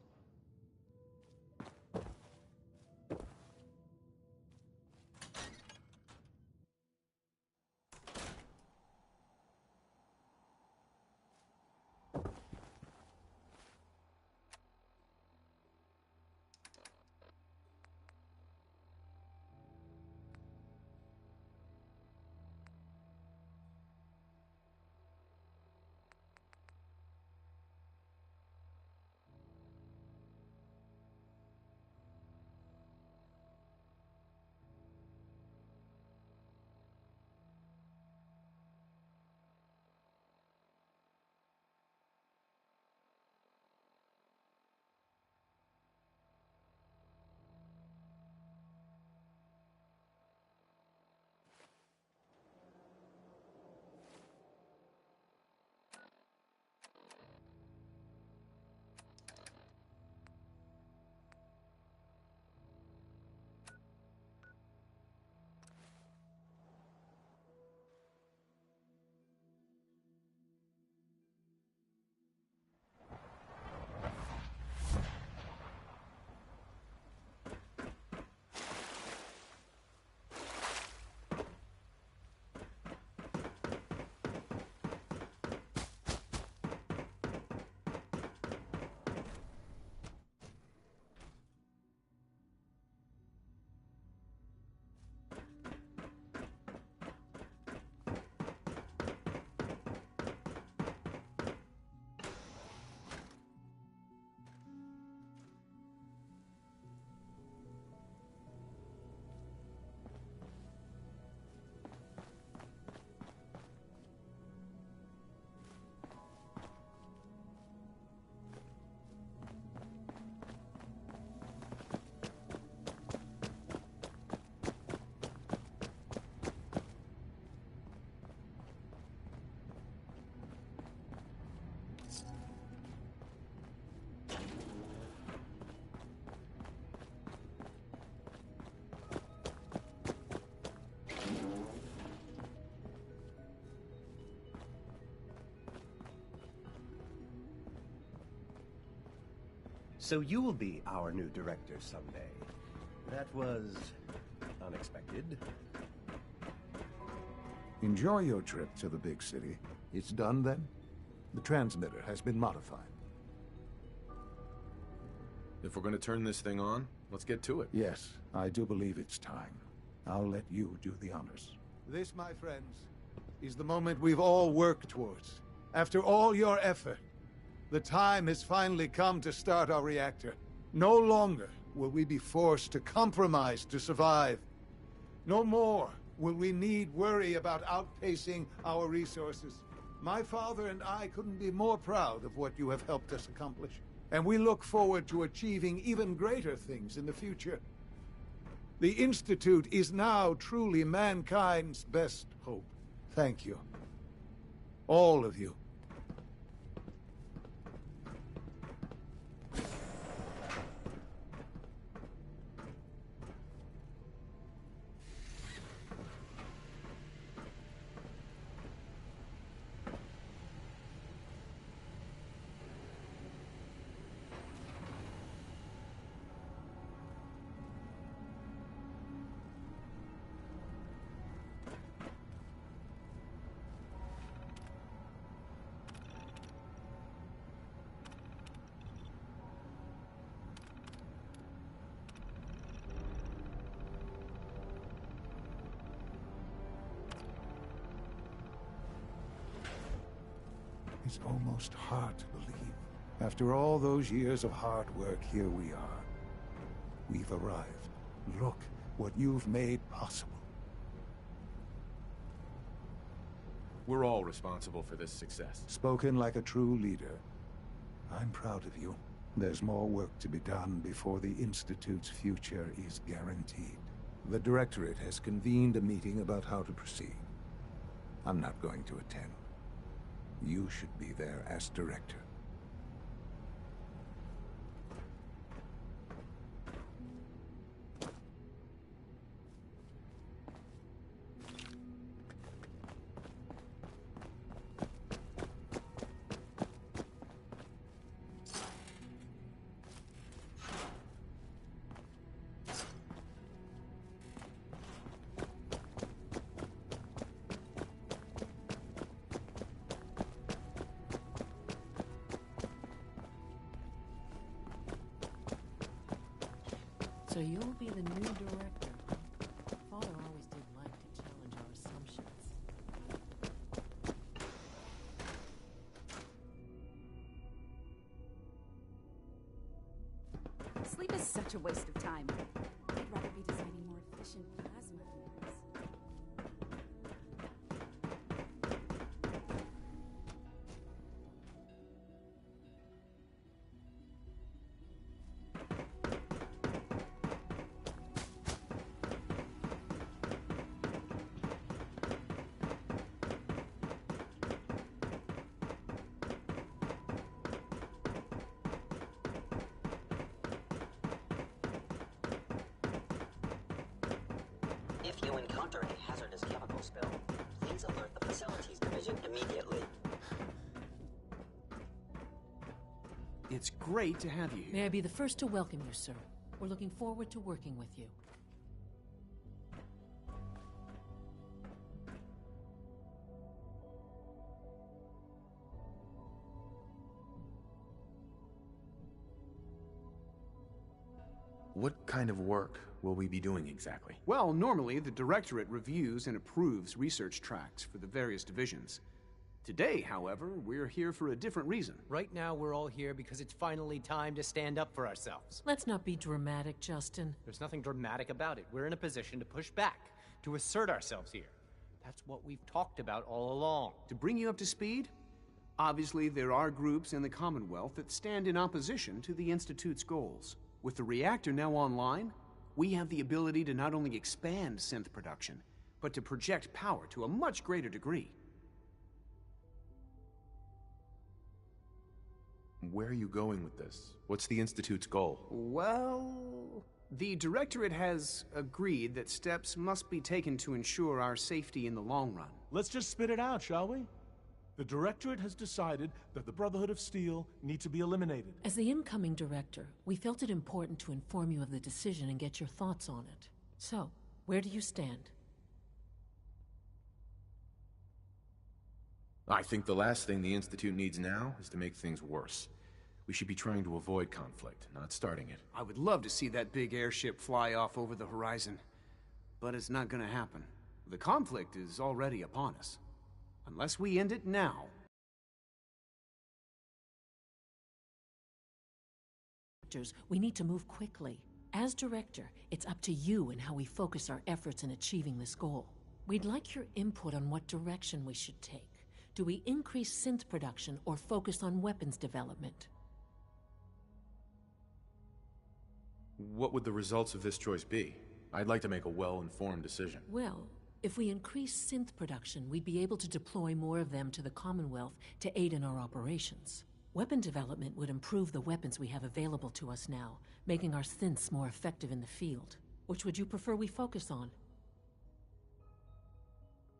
So you will be our new director someday. That was unexpected. Enjoy your trip to the big city. It's done then? The transmitter has been modified. If we're going to turn this thing on, let's get to it. Yes, I do believe it's time. I'll let you do the honors. This, my friends, is the moment we've all worked towards. After all your effort, the time has finally come to start our reactor. No longer will we be forced to compromise to survive. No more will we need worry about outpacing our resources. My father and I couldn't be more proud of what you have helped us accomplish. And we look forward to achieving even greater things in the future. The Institute is now truly mankind's best hope. Thank you. All of you. It's almost hard to believe. After all those years of hard work, here we are. We've arrived. Look what you've made possible. We're all responsible for this success. Spoken like a true leader. I'm proud of you. There's more work to be done before the Institute's future is guaranteed. The Directorate has convened a meeting about how to proceed. I'm not going to attend. You should be there as director. So you'll be the new director. Father always did like to challenge our assumptions. Sleep is such a waste of time. I'd rather be designing more efficient plasma units. If you encounter a hazardous chemical spill, please alert the Facilities Division immediately. It's great to have you here. May I be the first to welcome you, sir. We're looking forward to working with you. What kind of work will we be doing exactly? Well, normally the Directorate reviews and approves research tracts for the various divisions. Today, however, we're here for a different reason. Right now, we're all here because it's finally time to stand up for ourselves. Let's not be dramatic, Justin. There's nothing dramatic about it. We're in a position to push back, to assert ourselves here. That's what we've talked about all along. To bring you up to speed, obviously there are groups in the Commonwealth that stand in opposition to the Institute's goals. With the reactor now online, we have the ability to not only expand synth production, but to project power to a much greater degree. Where are you going with this? What's the Institute's goal? Well, the Directorate has agreed that steps must be taken to ensure our safety in the long run. Let's just spit it out, shall we? The Directorate has decided that the Brotherhood of Steel need to be eliminated. As the incoming director, we felt it important to inform you of the decision and get your thoughts on it. So, where do you stand? I think the last thing the Institute needs now is to make things worse. We should be trying to avoid conflict, not starting it. I would love to see that big airship fly off over the horizon, but it's not gonna happen. The conflict is already upon us. Unless we end it now. We need to move quickly. As director, it's up to you and how we focus our efforts in achieving this goal. We'd like your input on what direction we should take. Do we increase synth production or focus on weapons development? What would the results of this choice be? I'd like to make a well-informed decision. Well, if we increase synth production, we'd be able to deploy more of them to the Commonwealth to aid in our operations. Weapon development would improve the weapons we have available to us now, making our synths more effective in the field. Which would you prefer we focus on?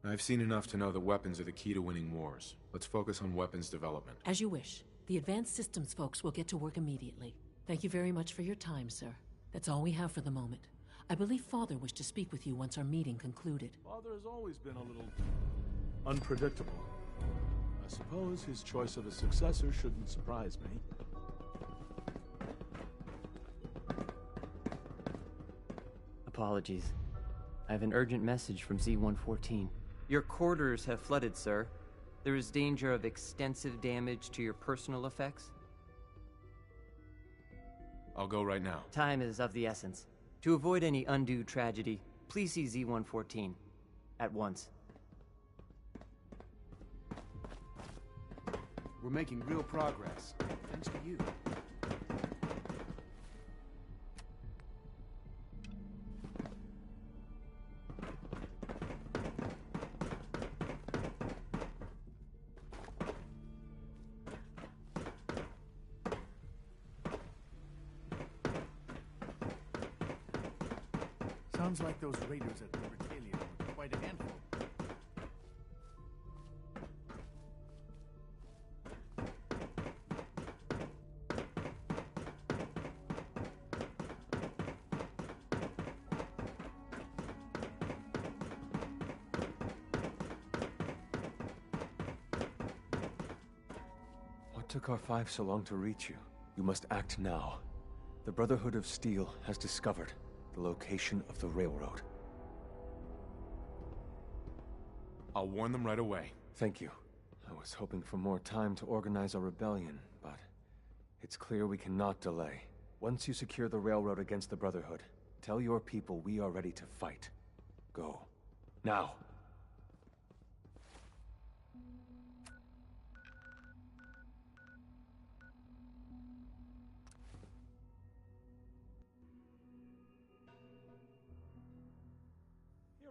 I've seen enough to know that weapons are the key to winning wars. Let's focus on weapons development. As you wish. The Advanced Systems folks will get to work immediately. Thank you very much for your time, sir. That's all we have for the moment. I believe Father wished to speak with you once our meeting concluded. Father has always been a little unpredictable. I suppose his choice of a successor shouldn't surprise me. Apologies. I have an urgent message from Z-114. Your quarters have flooded, sir. There is danger of extensive damage to your personal effects. I'll go right now. Time is of the essence. To avoid any undue tragedy, please see Z-114. At once. We're making real progress, thanks to you. Sounds like those raiders at Libertalia were quite a handful. What took R5 so long to reach you? You must act now. The Brotherhood of Steel has discovered the location of the railroad. I'll warn them right away. Thank you. I was hoping for more time to organize a rebellion, but it's clear we cannot delay. Once you secure the railroad against the Brotherhood, tell your people we are ready to fight. Go. Now.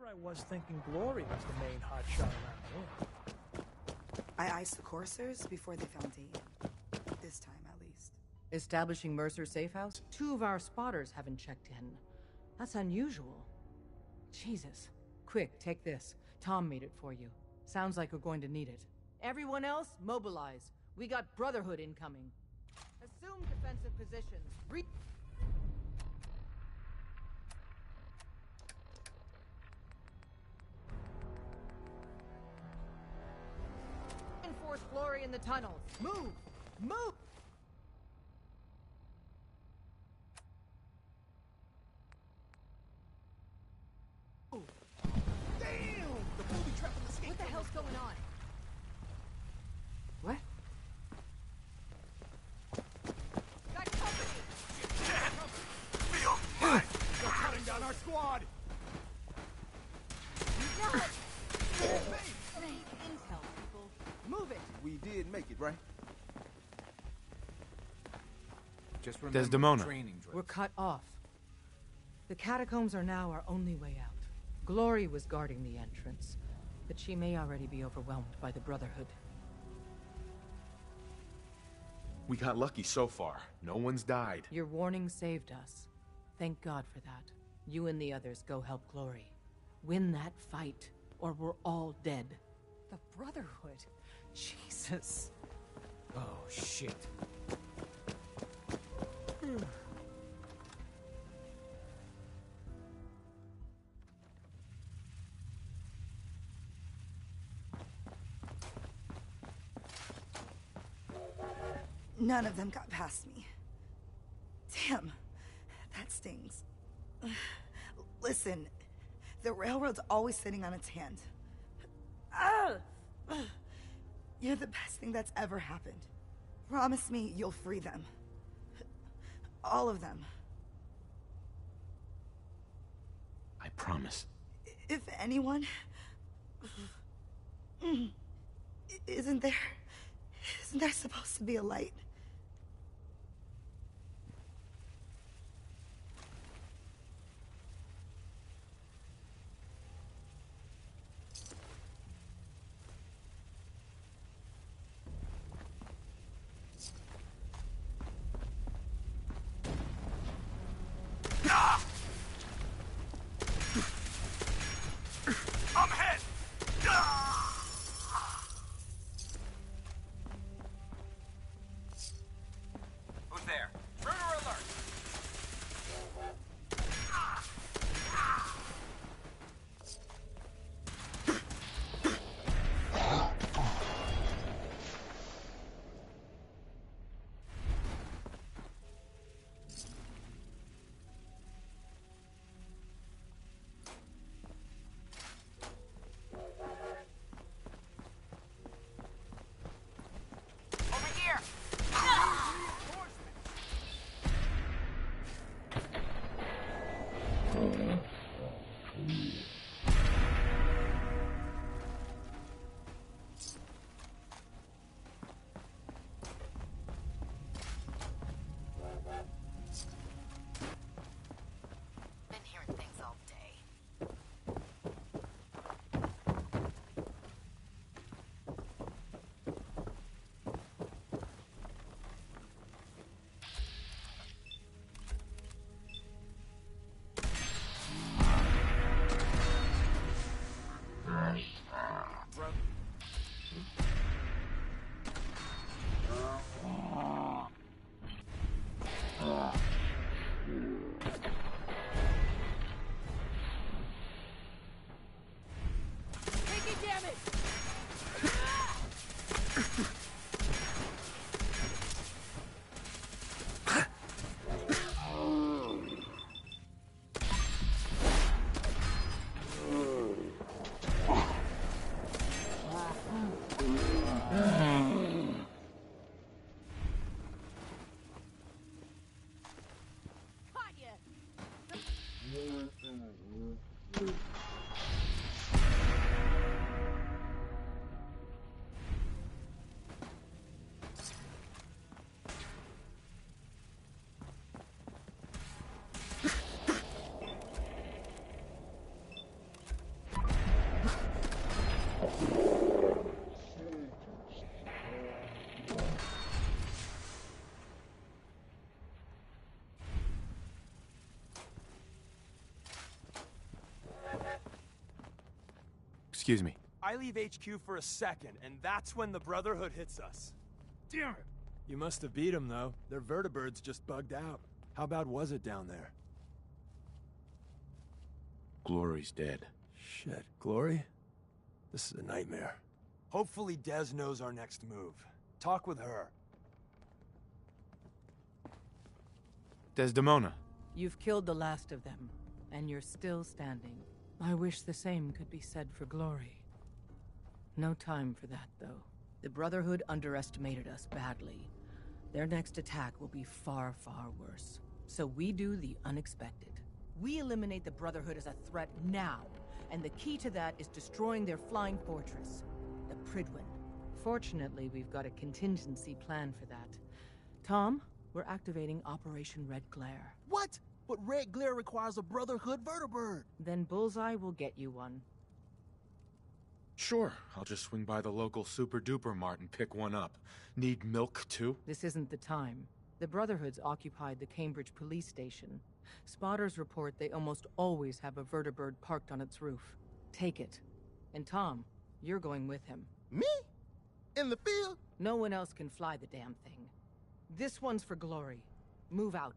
I was thinking Glory was the main hotshot around here. I iced the coursers before they found Dave. This time, at least. Establishing Mercer's safe house? 2 of our spotters haven't checked in. That's unusual. Jesus. Quick, take this. Tom made it for you. Sounds like we're going to need it. Everyone else, mobilize. We got Brotherhood incoming. Assume defensive positions. Reinforce Glory in the tunnels. Move! Move! Damn! The booby trap in the skate. What the hell's going on? What? Got company! They're cutting down our squad! No! Intel, people. Move it! We did make it, right? Just remember Desdemona. training drills. We're cut off. The catacombs are now our only way out. Glory was guarding the entrance, but she may already be overwhelmed by the Brotherhood. We got lucky so far. No one's died. Your warning saved us. Thank God for that. You and the others go help Glory. Win that fight, or we're all dead. The Brotherhood? Jesus. Oh, shit. None of them got past me. Damn, that stings. Listen, the railroad's always sitting on its hand. You're the best thing that's ever happened. Promise me you'll free them. All of them. I promise. If anyone... Isn't there supposed to be a light? Been hearing things all day. Taking damage! Excuse me. I leave HQ for a second, and that's when the Brotherhood hits us. Damn it! You must have beat them, though. Their vertibirds just bugged out. How bad was it down there? Glory's dead. Shit, Glory? This is a nightmare. Hopefully Des knows our next move. Talk with her. Desdemona. You've killed the last of them, and you're still standing. I wish the same could be said for Glory. No time for that, though. The Brotherhood underestimated us badly. Their next attack will be far, far worse. So we do the unexpected. We eliminate the Brotherhood as a threat now, and the key to that is destroying their flying fortress, the Prydwen. Fortunately, we've got a contingency plan for that. Tom, we're activating Operation Red Glare. What? But Red Glare requires a Brotherhood vertibird. Then Bullseye will get you one. Sure, I'll just swing by the local super-duper mart and pick one up. Need milk, too? This isn't the time. The Brotherhood's occupied the Cambridge police station. Spotters report they almost always have a vertibird parked on its roof. Take it. And Tom, you're going with him. Me? In the field? No one else can fly the damn thing. This one's for Glory. Move out.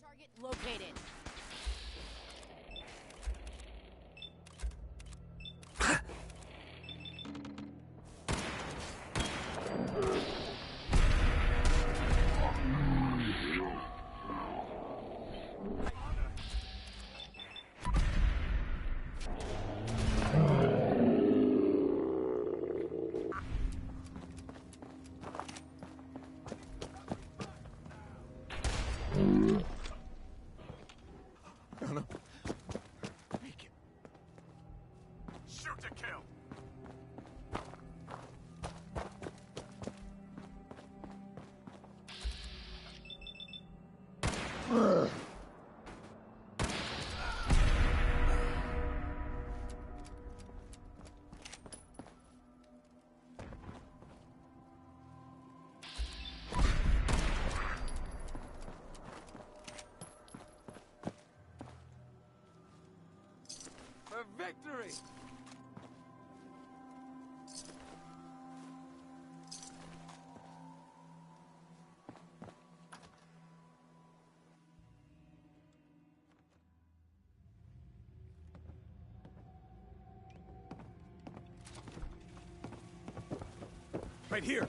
Target located. hurry! Right here!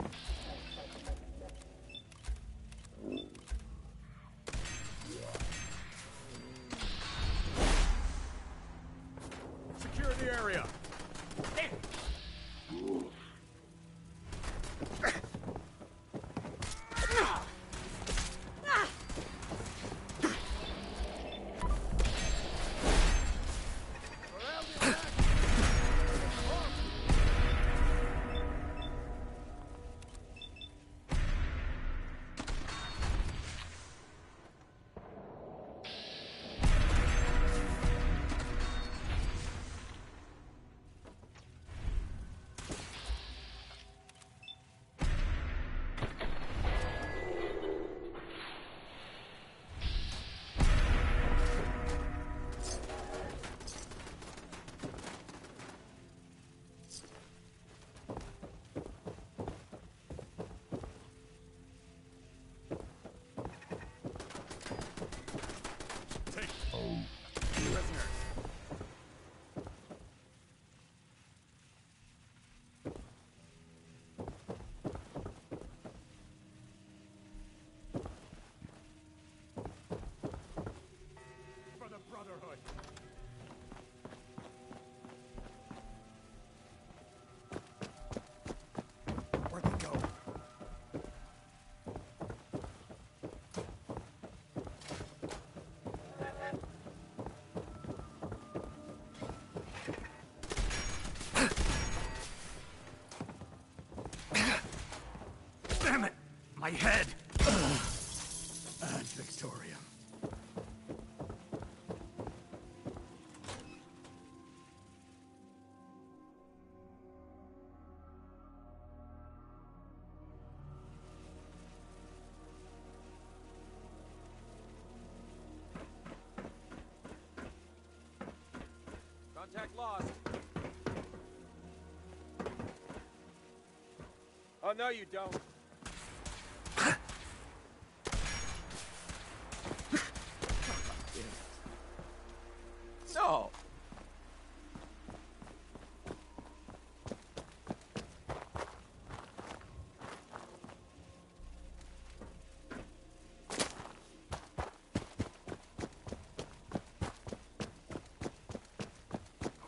Secure the area! Damn it! My head! Ad Victoriam. Contact lost. Oh, no, you don't. No!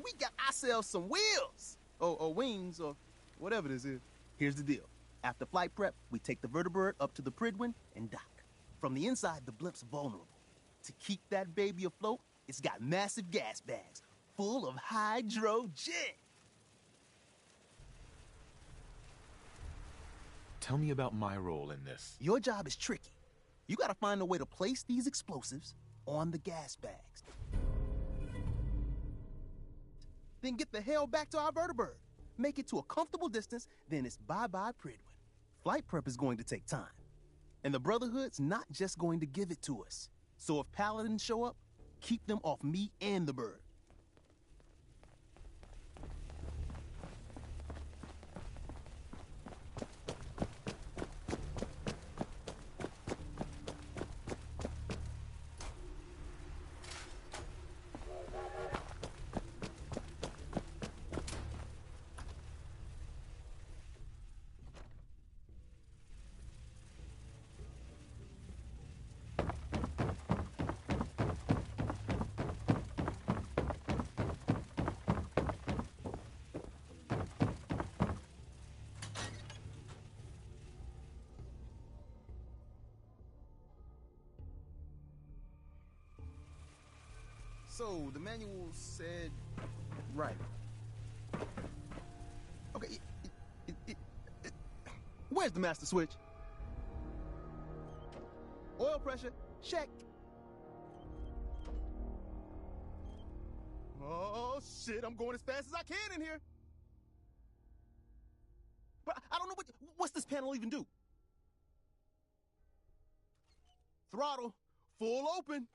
We got ourselves some wheels! Or wings, or whatever this is. Here's the deal. After flight prep, we take the vertibird up to the Pridwin and dock. From the inside, the blimp's vulnerable. To keep that baby afloat, it's got massive gas bags full of hydrogen. Tell me about my role in this. Your job is tricky. You gotta find a way to place these explosives on the gas bags. Then get the hell back to our vertibird. Make it to a comfortable distance, then it's bye-bye Pridwin. Flight prep is going to take time. And the Brotherhood's not just going to give it to us. So if Paladins show up, keep them off me and the bird. So, the manual said... right. Okay, where's the master switch? Oil pressure, check. Oh, shit, I'm going as fast as I can in here. But I don't know what's this panel even do? Throttle, full open.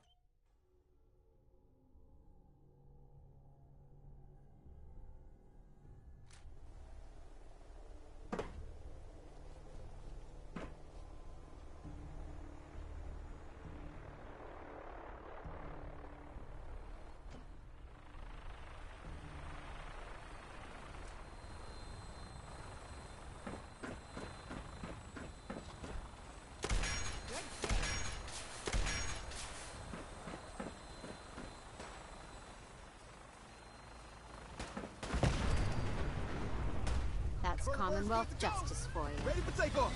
Commonwealth justice for you. Ready for takeoff!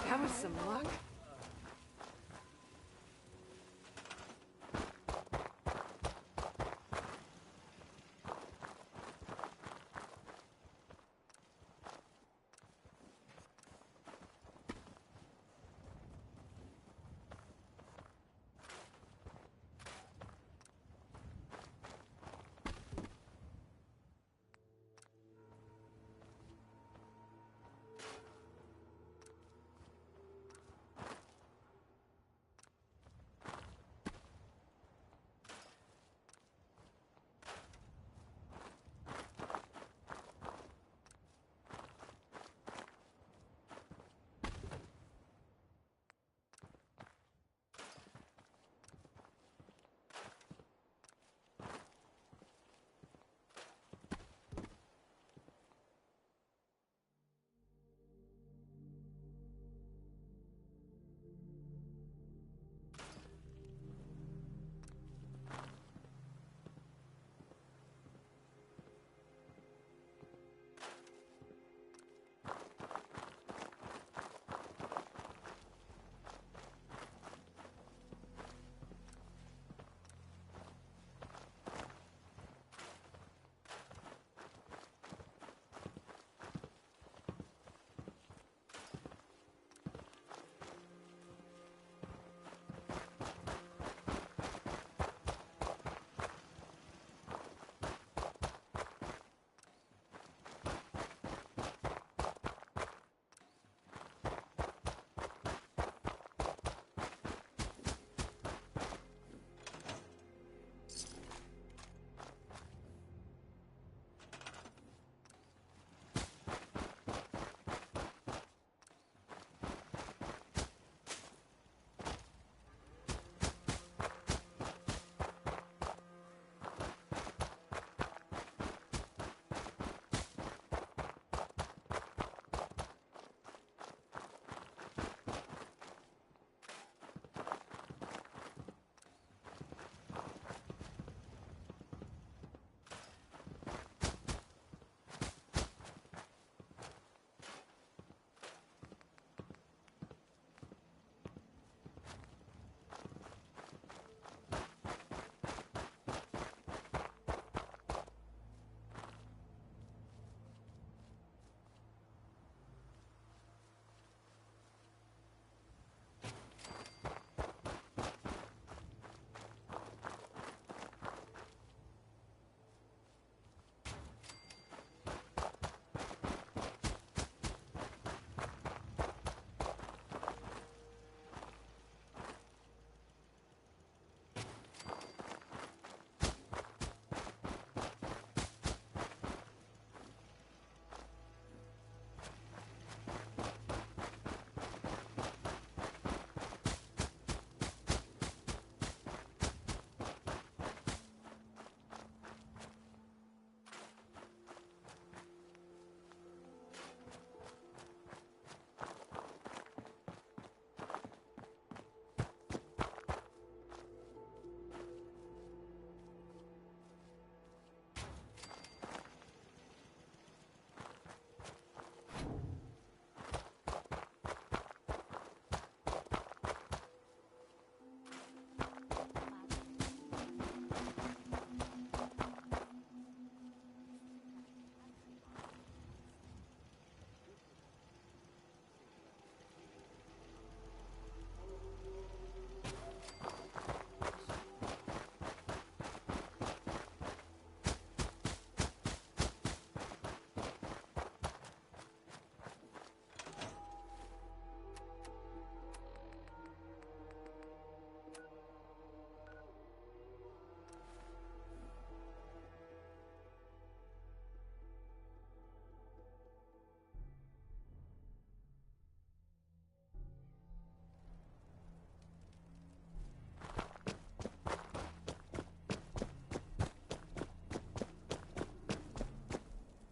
That was some luck.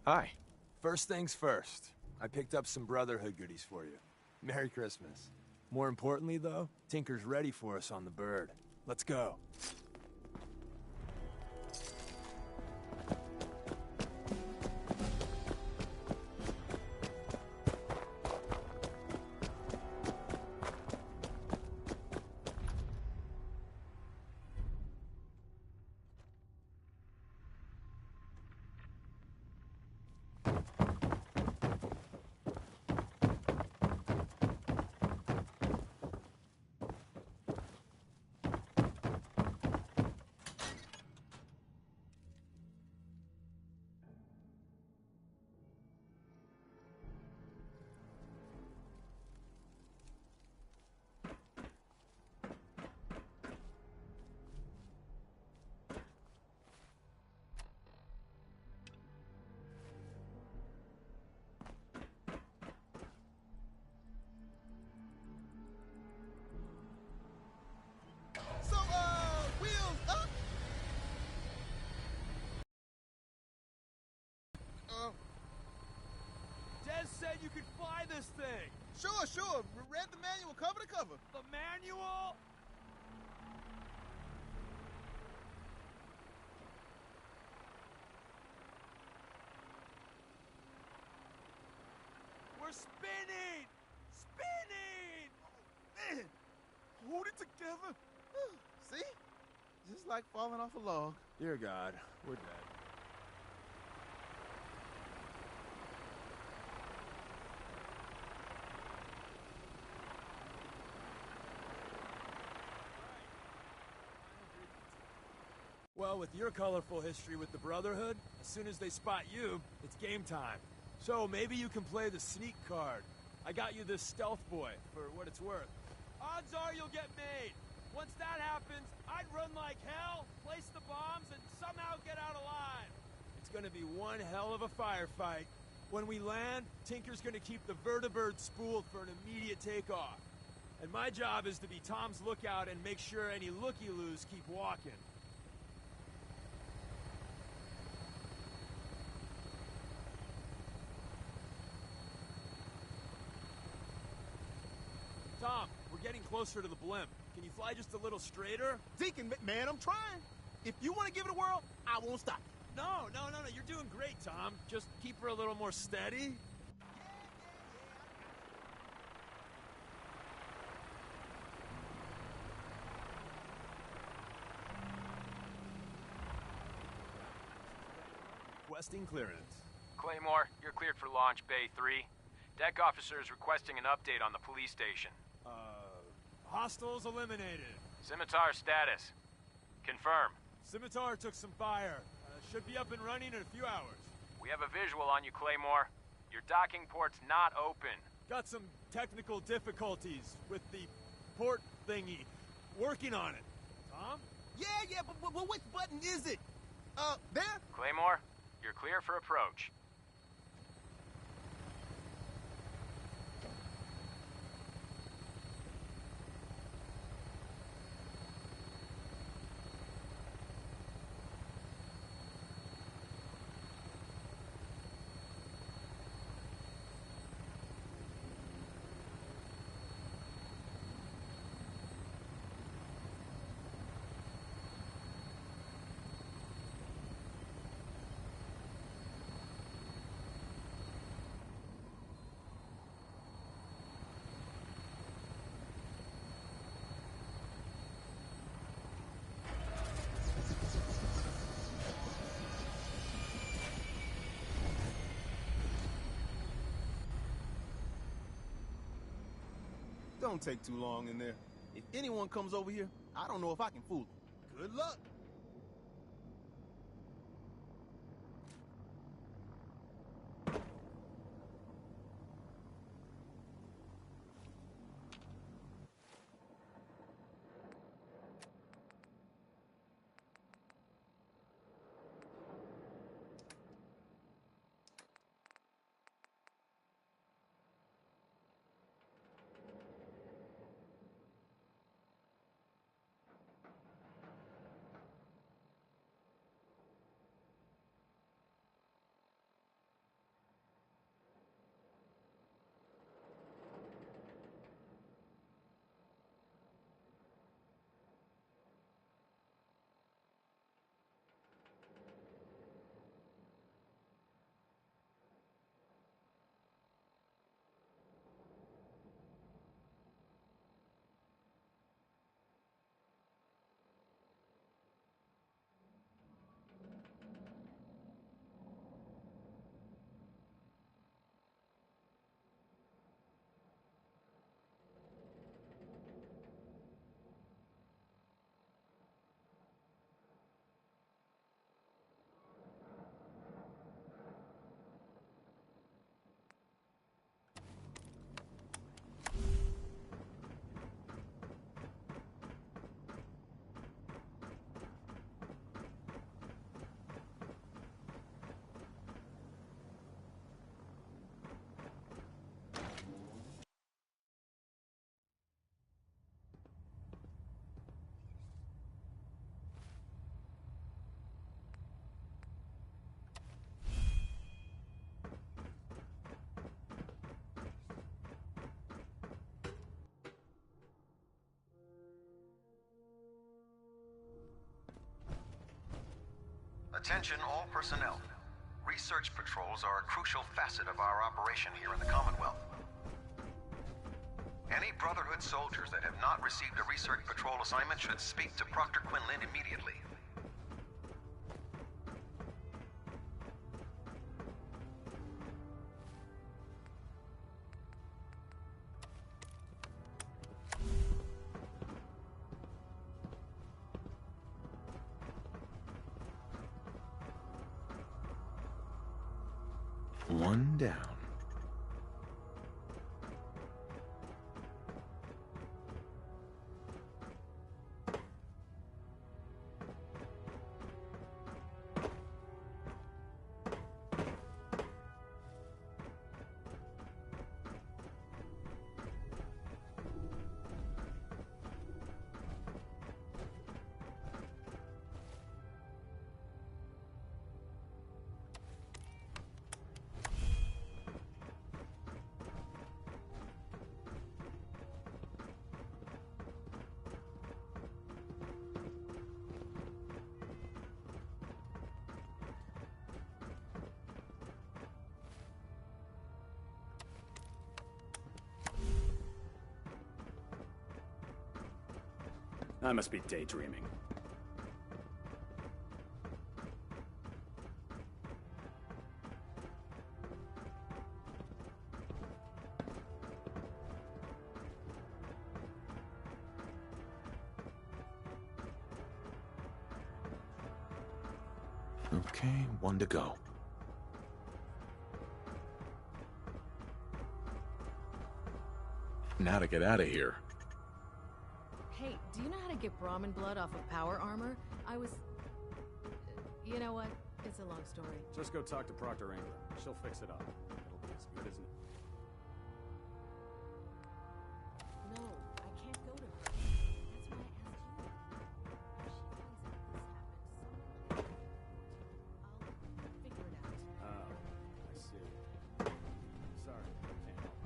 Hi. First things first. I picked up some Brotherhood goodies for you. Merry Christmas. More importantly, though, Tinker's ready for us on the bird. Let's go. Wheels up! Des said you could fly this thing! Sure. Read the manual cover to cover. The manual? We're spinning! Spinning! Man, hold it together. See? Just like falling off a log. Dear God, we're dead. Well, with your colorful history with the Brotherhood, as soon as they spot you, it's game time. So maybe you can play the sneak card. I got you this stealth boy, for what it's worth. Odds are you'll get made. Once that happens, I'd run like hell, place the bombs, and somehow get out alive. It's gonna be one hell of a firefight. When we land, Tinker's gonna keep the vertibird spooled for an immediate takeoff. And my job is to be Tom's lookout and make sure any looky-loos keep walking. Tom, we're getting closer to the blimp. Can you fly just a little straighter? Deacon, man, I'm trying. If you want to give it a whirl, I won't stop you. No. You're doing great, Tom. Just keep her a little more steady. Requesting clearance. Claymore, you're cleared for launch Bay 3. Deck officer is requesting an update on the police station. Hostiles eliminated. Scimitar status. Confirm. Scimitar took some fire. Should be up and running in a few hours. We have a visual on you, Claymore. Your docking port's not open. Got some technical difficulties with the port thingy. Working on it. Tom? Yeah, but which button is it? There? Claymore, you're clear for approach. Don't take too long in there. If anyone comes over here, I don't know if I can fool them. Good luck. Attention all personnel. Research patrols are a crucial facet of our operation here in the Commonwealth. Any Brotherhood soldiers that have not received a research patrol assignment should speak to Proctor Quinlan immediately. One down. I must be daydreaming. Okay, one to go. Now to get out of here. Hey, do you know how to get Brahmin blood off of power armor? I was... You know what? It's a long story. Just go talk to Proctor Ingram. She'll fix it up. It'll be as good as new. No, I can't go to her. That's why I asked you. If she finds out this happened, Oh, I see. Sorry, can't help.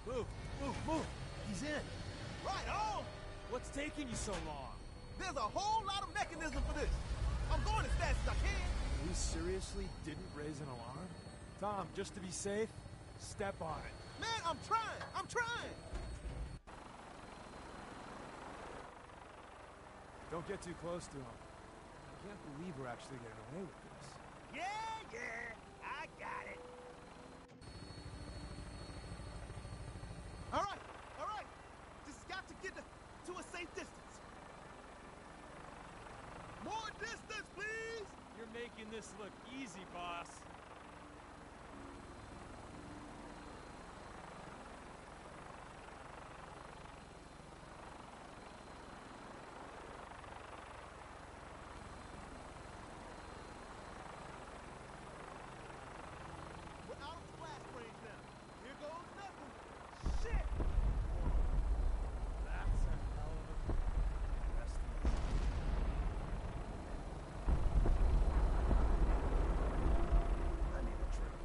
Move! Move! Move! He's in! Right on! What's taking you so long? There's a whole lot of mechanism for this. I'm going as fast as I can. We seriously didn't raise an alarm? Tom, just to be safe, step on it. Man, I'm trying! I'm trying! Don't get too close to him. I can't believe we're actually getting away with this. Yeah, I got it. All right. Just got to get to a safe distance. More distance, please! You're making this look easy, boss. We're out of splash range now. Here goes nothing. Shit! That's a hell of a estimate. I need a drink.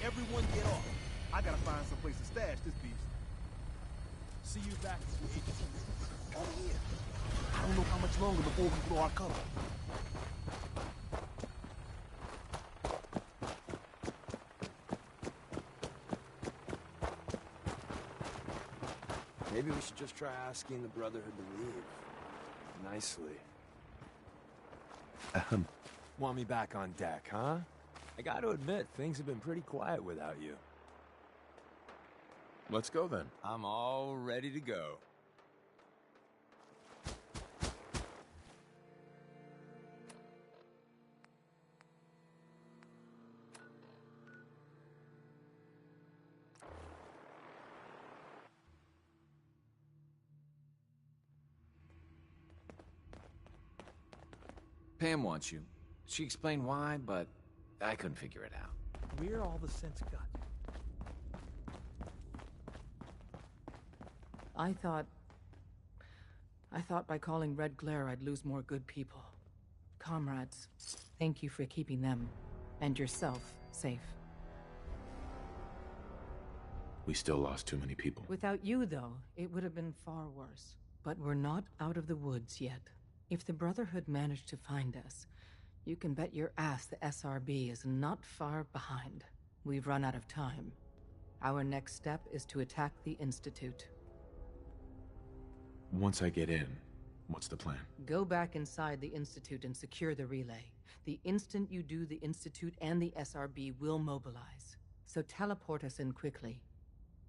Everyone get off. I gotta find some place to stash this beast. See you back at the agency. Oh yeah. I don't know how much longer before we blow our cover. Maybe we should just try asking the Brotherhood to leave. Nicely. Want me back on deck, huh? I gotta admit, things have been pretty quiet without you. Let's go then. I'm all ready to go. Pam wants you. She explained why, but I couldn't figure it out. We're all the sense got. I thought by calling Red Glare I'd lose more good people. Comrades, thank you for keeping them, and yourself, safe. We still lost too many people. Without you, though, it would have been far worse. But we're not out of the woods yet. If the Brotherhood managed to find us, you can bet your ass the SRB is not far behind. We've run out of time. Our next step is to attack the Institute. Once I get in, what's the plan? Go back inside the Institute and secure the relay. The instant you do, the Institute and the SRB will mobilize. So teleport us in quickly.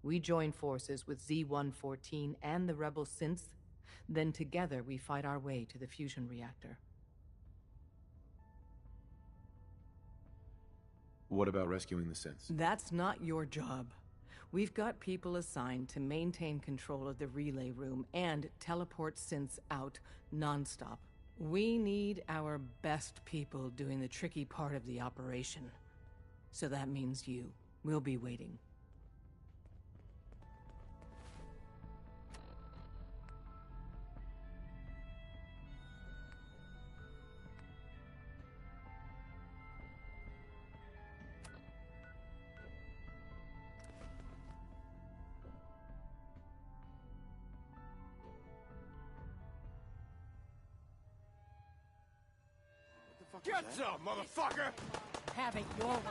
We join forces with Z-114 and the rebel synths, then together we fight our way to the fusion reactor. What about rescuing the synths? That's not your job. We've got people assigned to maintain control of the relay room and teleport synths out non-stop. We need our best people doing the tricky part of the operation. So that means you. We'll be waiting. Get some, motherfucker! Have it your way.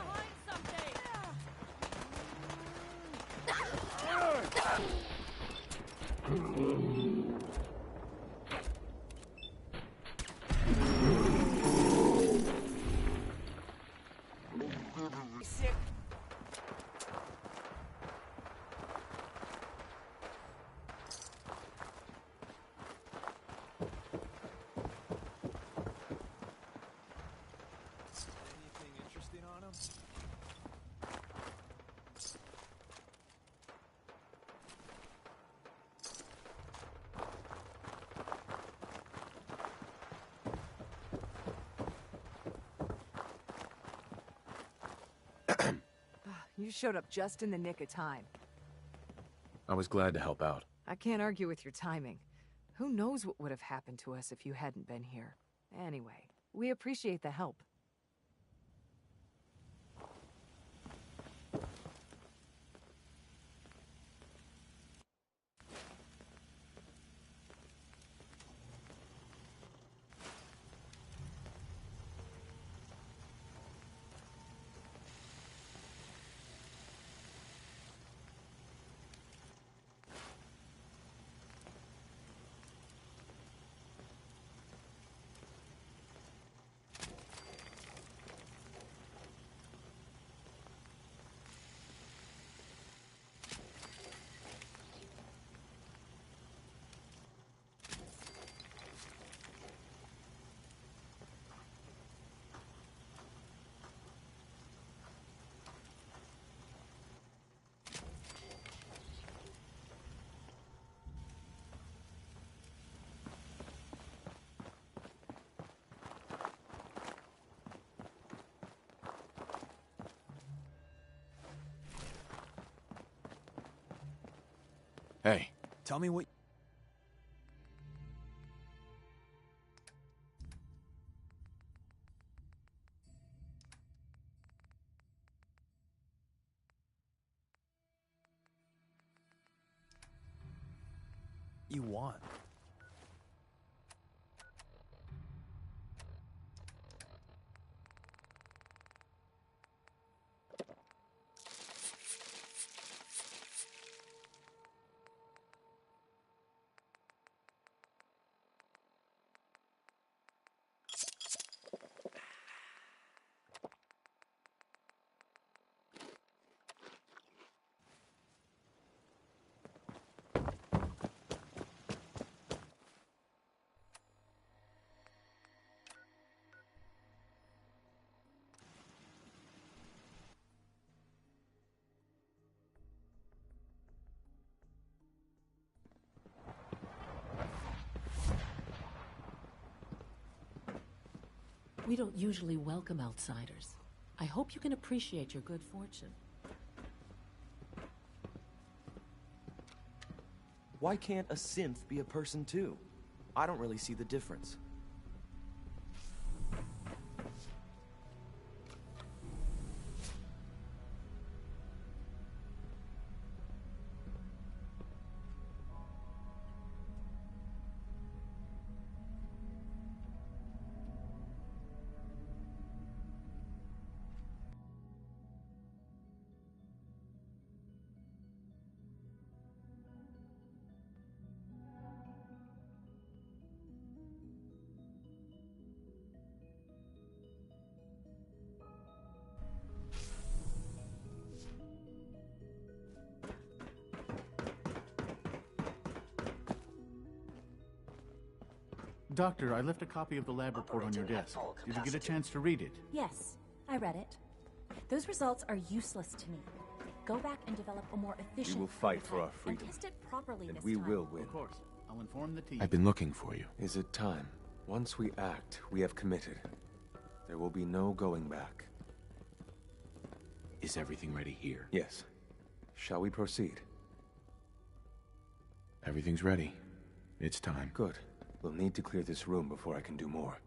Sick. Anything interesting on him? You showed up just in the nick of time. I was glad to help out. I can't argue with your timing. Who knows what would have happened to us if you hadn't been here. Anyway, we appreciate the help. Hey. Tell me what... you want. We don't usually welcome outsiders. I hope you can appreciate your good fortune. Why can't a synth be a person too? I don't really see the difference. Doctor, I left a copy of the lab report on your desk. Did you get a chance to read it? Yes, I read it. Those results are useless to me. Go back and develop a more efficient We will fight for our prototype freedom. and test it properly And this we time. will win. Of course. I'll inform the team. I've been looking for you. Is it time? Once we act, we have committed. There will be no going back. Is everything ready here? Yes. Shall we proceed? Everything's ready. It's time. Good. We'll need to clear this room before I can do more.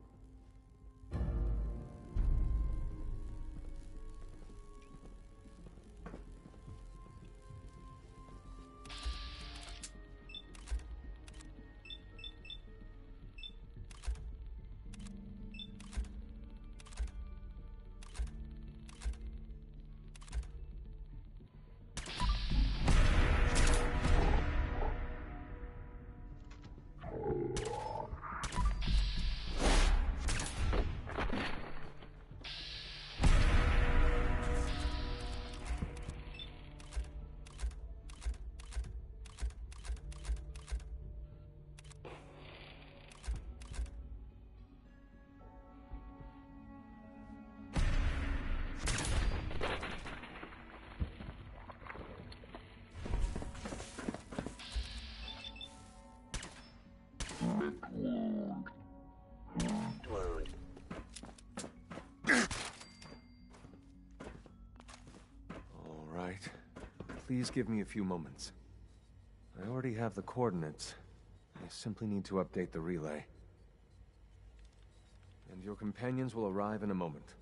All right. Please give me a few moments. I already have the coordinates. I simply need to update the relay. And your companions will arrive in a moment.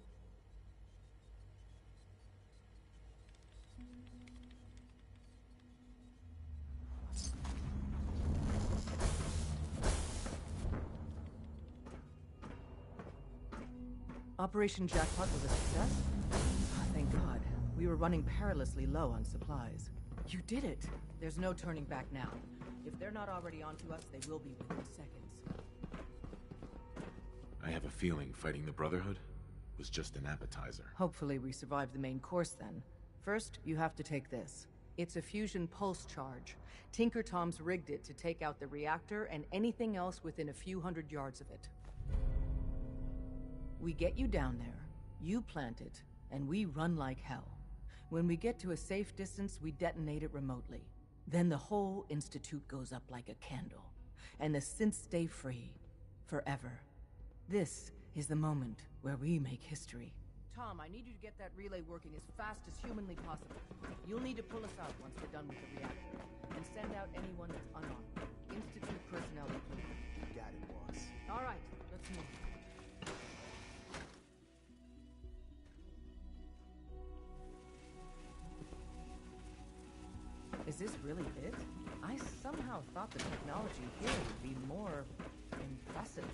Operation Jackpot was a success? Oh, thank God. We were running perilously low on supplies. You did it! There's no turning back now. If they're not already onto us, they will be within seconds. I have a feeling fighting the Brotherhood was just an appetizer. Hopefully we survive the main course then. First, you have to take this. It's a fusion pulse charge. Tinker Tom's rigged it to take out the reactor and anything else within a few hundred yards of it. We get you down there, you plant it, and we run like hell. When we get to a safe distance, we detonate it remotely. Then the whole Institute goes up like a candle, and the synths stay free. Forever. This is the moment where we make history. Tom, I need you to get that relay working as fast as humanly possible. You'll need to pull us out once we're done with the reactor, and send out anyone that's unarmed. Institute personnel included. You got it, boss. All right, let's move. Is this really it? I somehow thought the technology here would be more impressive.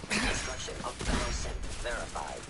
Destruction of fellow synth verified.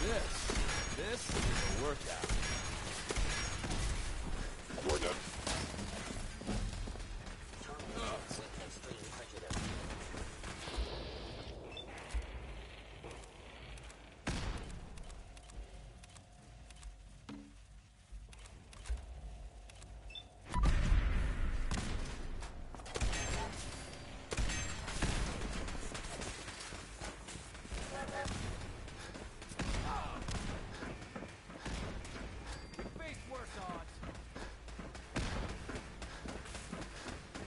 This is a workout. We're done.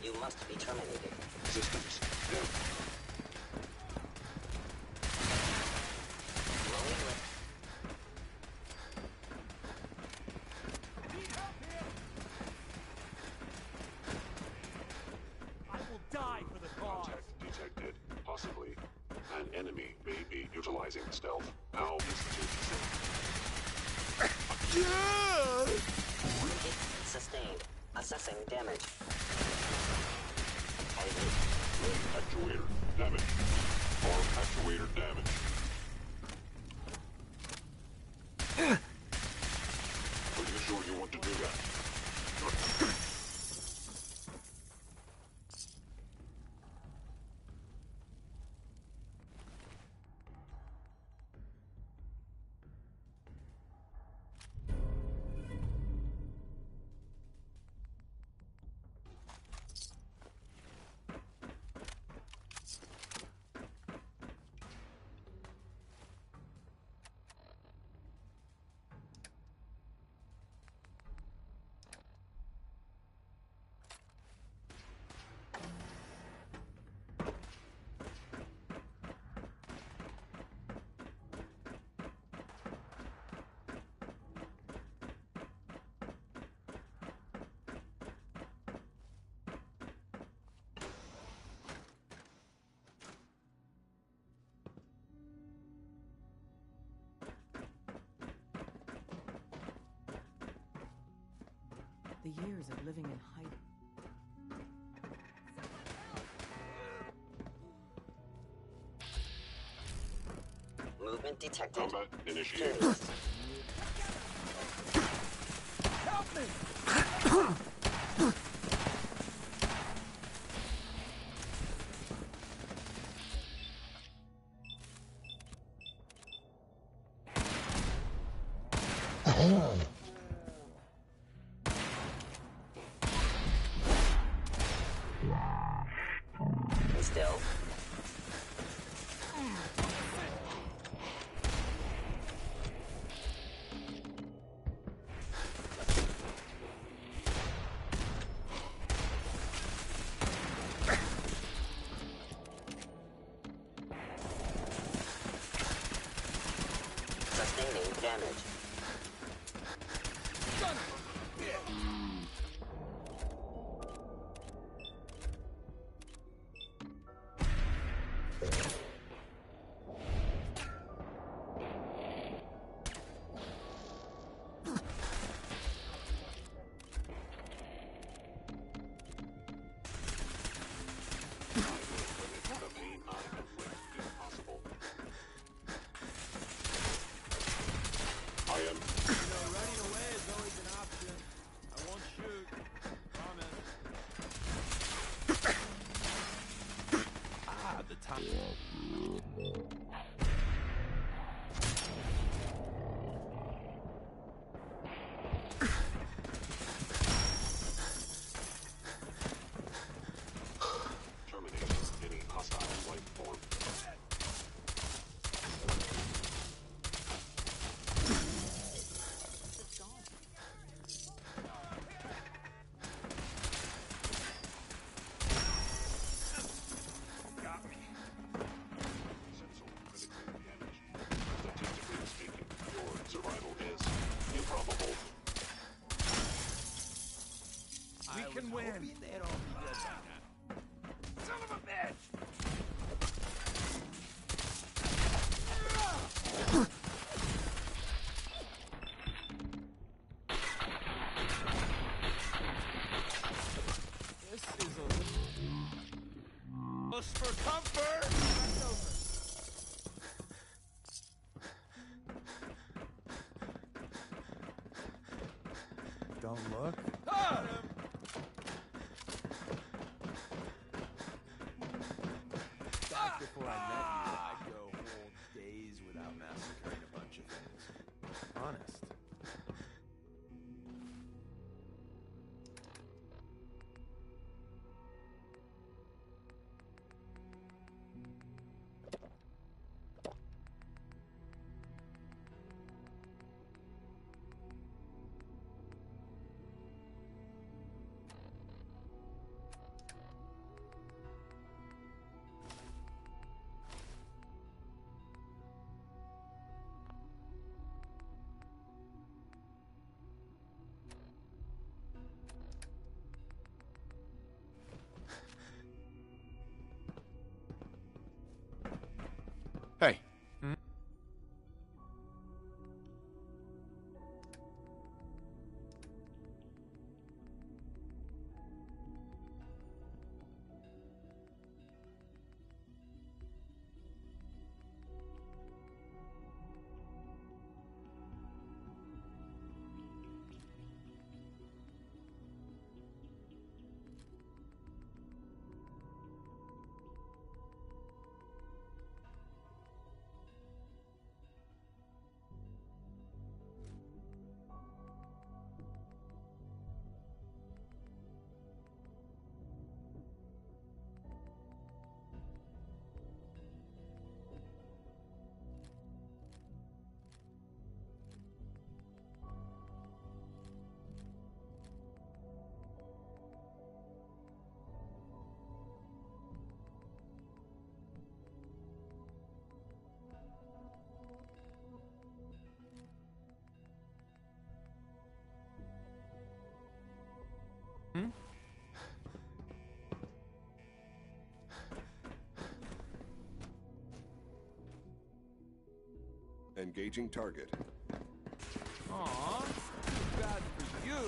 You must be terminated. Systems down. Rolling lift. I will die for the cause. Contact detected. Possibly. An enemy may be utilizing stealth. Now, Hit sustained. Assessing damage. Actuator damage. Arm actuator damage. Are you sure you want to do that? The years of living in hiding. Movement detected. Combat initiated. Help me! Still. Sustaining damage. Can win. Son of a bitch! This is a just for comfort. Don't look. Back before I met you, I'd go whole days without massacring a bunch of things. Honest. Hey. Engaging target. Aw, too bad for you.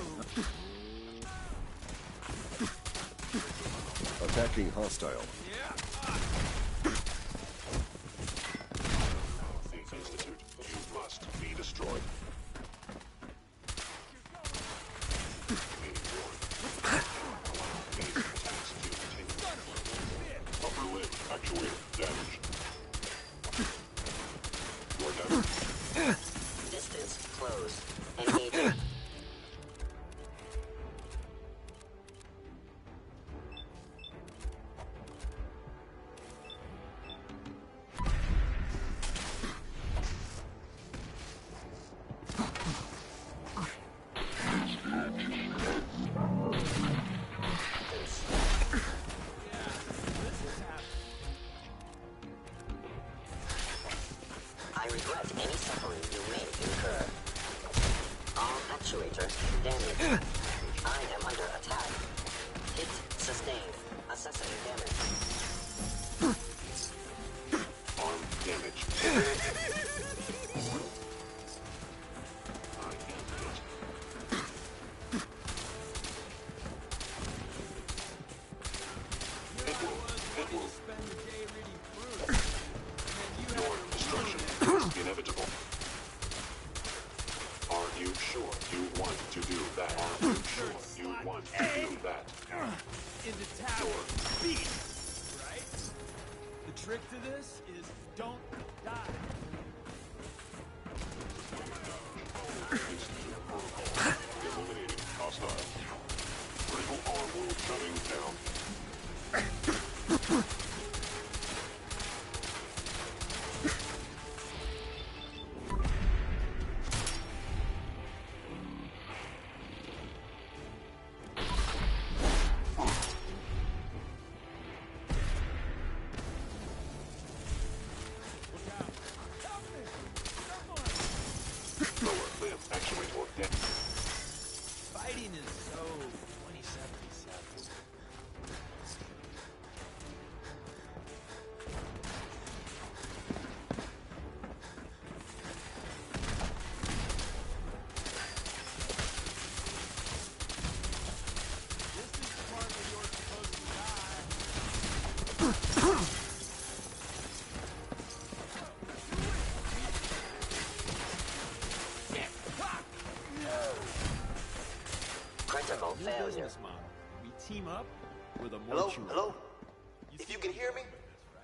Attacking hostile. The Institute, you must be destroyed. Upper limb actuator damaged. Distance closed. Engaging. I regret any suffering you may incur. All actuators damaged. I am under attack. Hit sustained. Assessing damage. Arm damage. Your destruction is inevitable. Are you sure you want to do that? Are you sure you want to do that? Into tower speed, right? The trick to this is don't die. Eliminating hostile. Critical arm will shutting down. Lower limb actuator dead. Fighting is so 2077. new failure. business model. We team up with a Hello? mortuary. Hello? If you can hear me,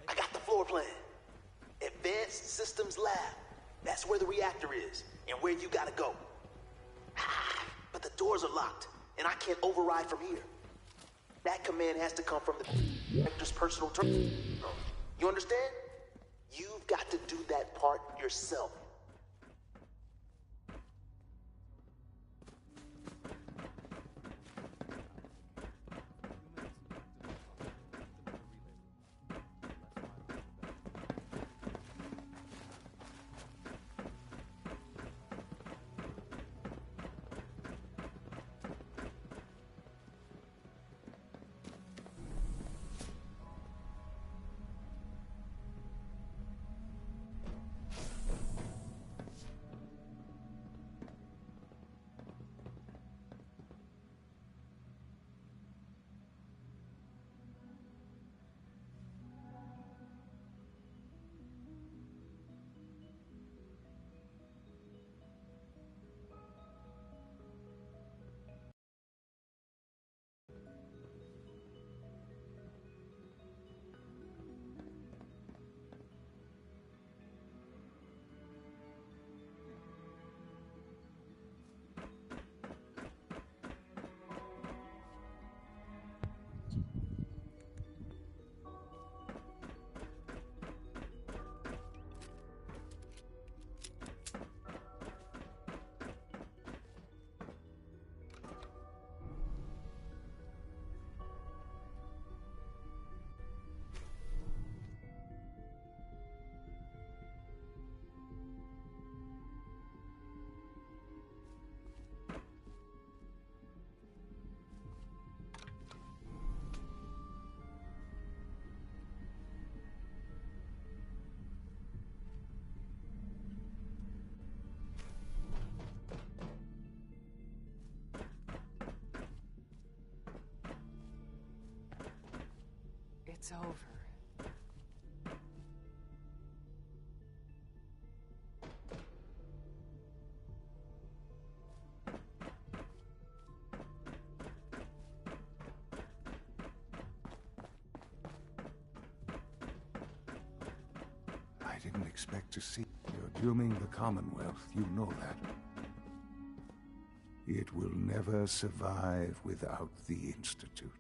I got the floor plan. Advanced Systems Lab. That's where the reactor is, and where you gotta go. But the doors are locked, and I can't override from here. That command has to come from the director's personal terminal. You understand? You've got to do that part yourself. It's over. I didn't expect to see. You're dooming the Commonwealth, you know that. It will never survive without the Institute.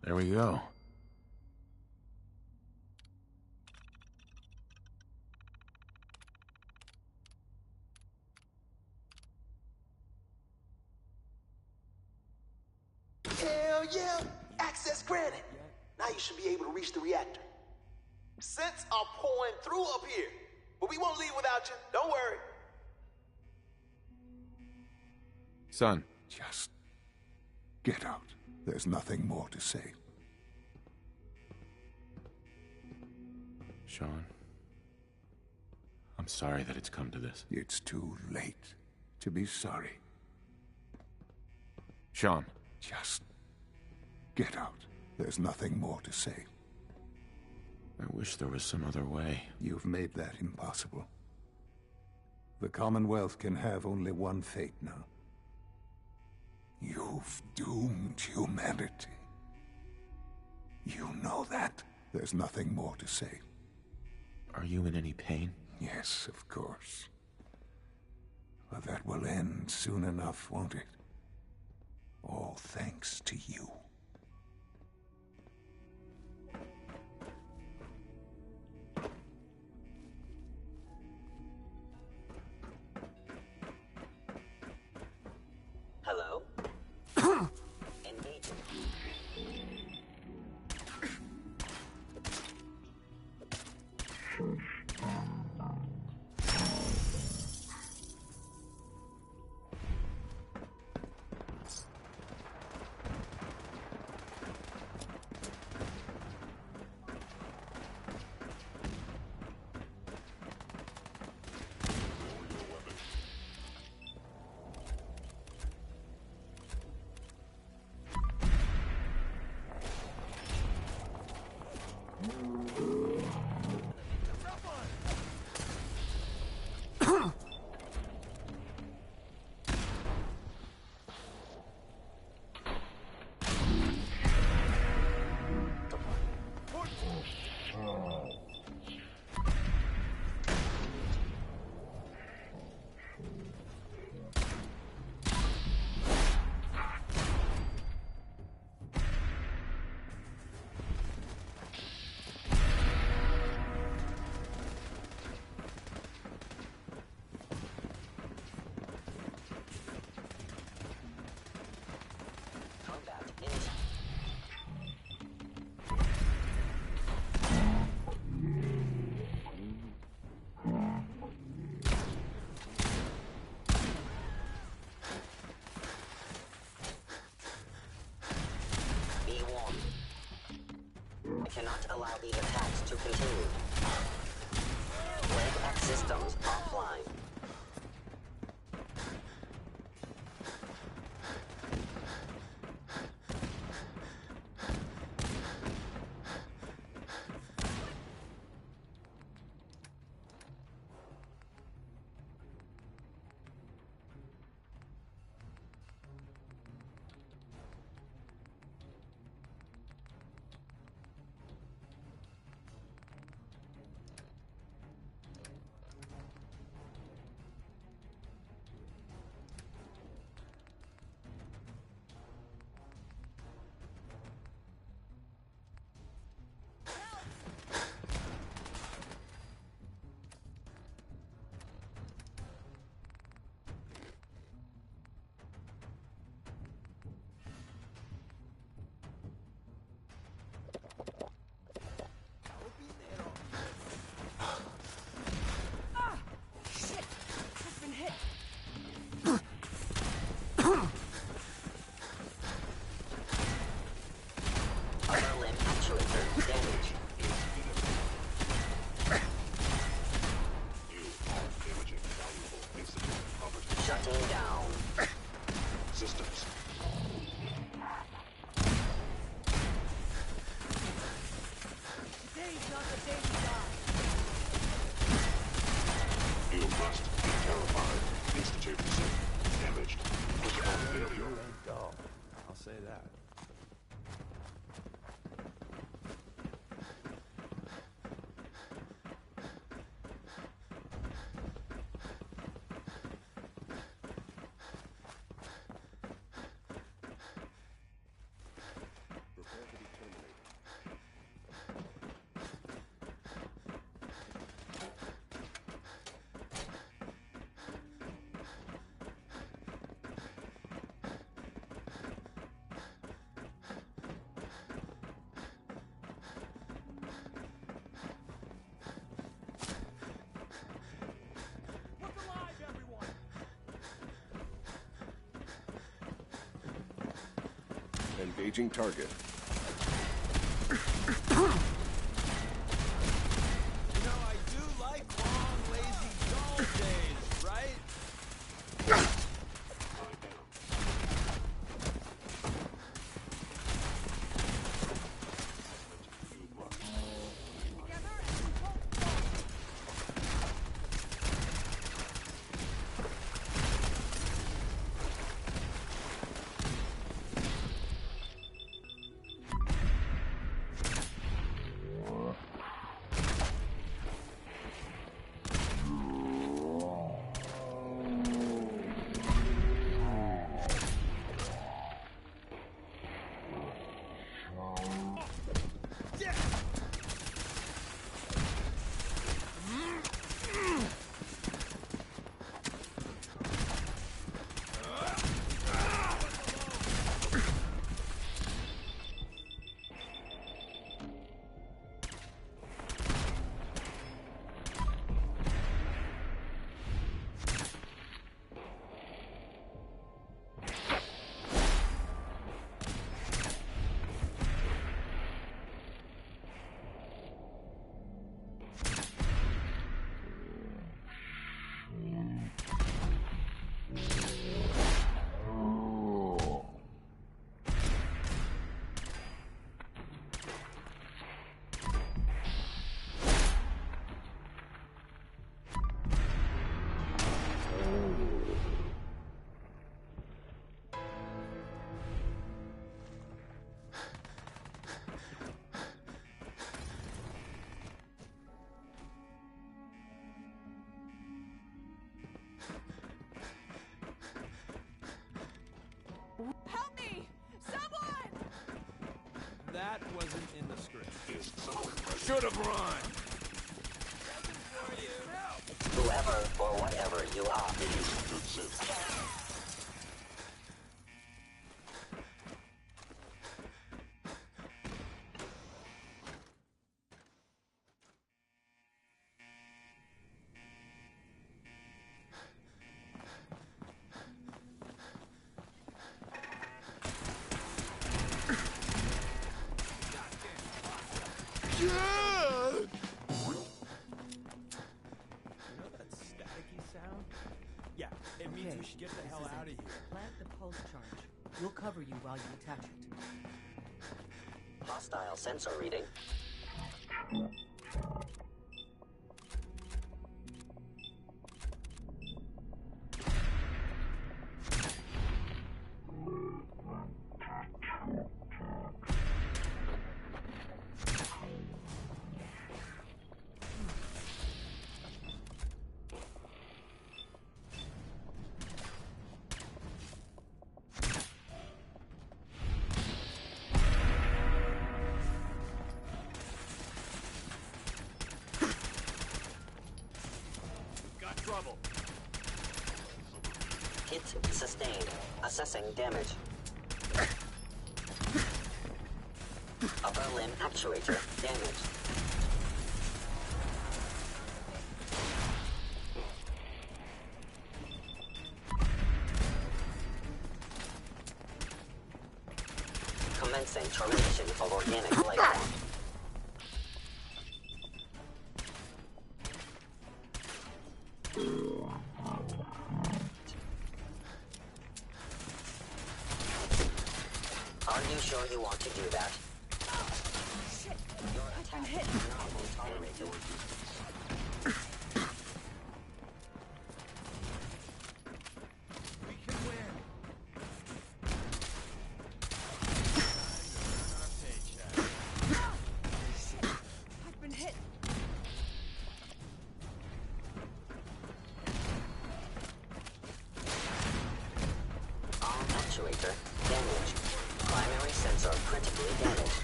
There we go. Hell yeah! Access granted. Now you should be able to reach the reactor. Scents are pouring through up here, but we won't leave without you. Don't worry. Son. Just get out. There's nothing more to say. Sean, I'm sorry that it's come to this. It's too late to be sorry. Sean. Just get out. There's nothing more to say. I wish there was some other way. You've made that impossible. The Commonwealth can have only one fate now. You've doomed humanity. You know that. There's nothing more to say. Are you in any pain? Yes, of course. But that will end soon enough, won't it? All thanks to you. Hello? Engaging. allow these attacks to continue. Web X systems offline. Engaging target. You know, I do like long, lazy, dull days, right? Help me! Someone! That wasn't in the script. Should have run! Whoever or whatever you are. that staticky sound? Yeah, it means we should get the hell out of here. Plant the pulse charge. We'll cover you while you attach it. Hostile sensor reading. Hit sustained. Assessing damage. Upper limb actuator damaged. Commencing termination of organic life form. Are you sure you want to do that? Shit! Your I've attack been hit. is not tolerated. We can win. Shit! I've been hit. Arm actuator damaged. Primary sensor critically damaged.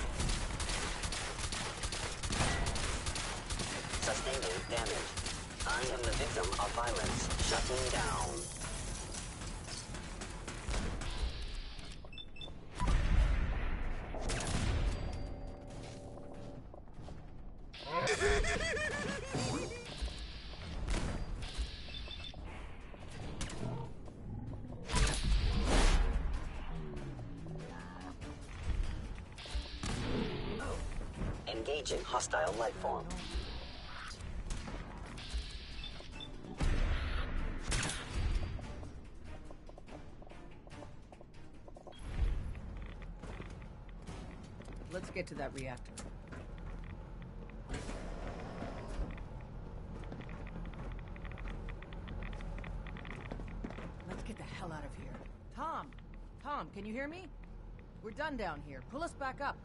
Sustaining damage. I am the victim of violence. Shutting down. Engaging hostile life form. Let's get to that reactor. Let's get the hell out of here. Tom! Tom, can you hear me? We're done down here. Pull us back up.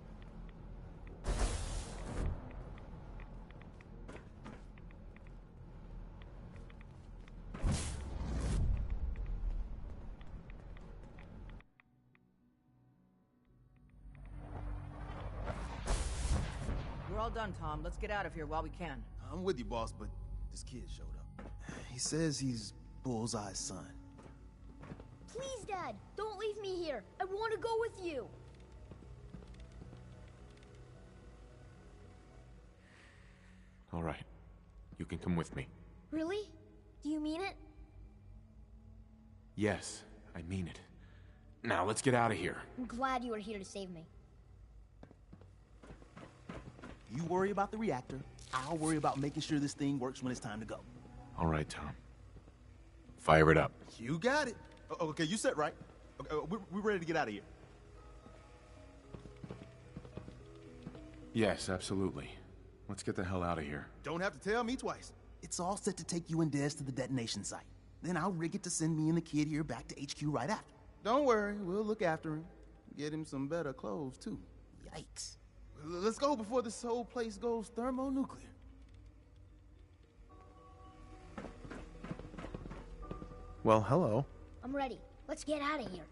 We're all done, Tom. Let's get out of here while we can. I'm with you, boss, but this kid showed up. He says he's Bullseye's son. Please, Dad, don't leave me here. I want to go with you. All right. You can come with me. Really? Do you mean it? Yes, I mean it. Now, let's get out of here. I'm glad you were here to save me. You worry about the reactor. I'll worry about making sure this thing works when it's time to go. All right, Tom. Fire it up. You got it. Okay, you set right. Okay, we're ready to get out of here. Yes, absolutely. Let's get the hell out of here. Don't have to tell me twice. It's all set to take you and Des to the detonation site. Then I'll rig it to send me and the kid here back to HQ right after. Don't worry, we'll look after him. Get him some better clothes, too. Yikes. Let's go before this whole place goes thermonuclear. Well, hello. I'm ready. Let's get out of here.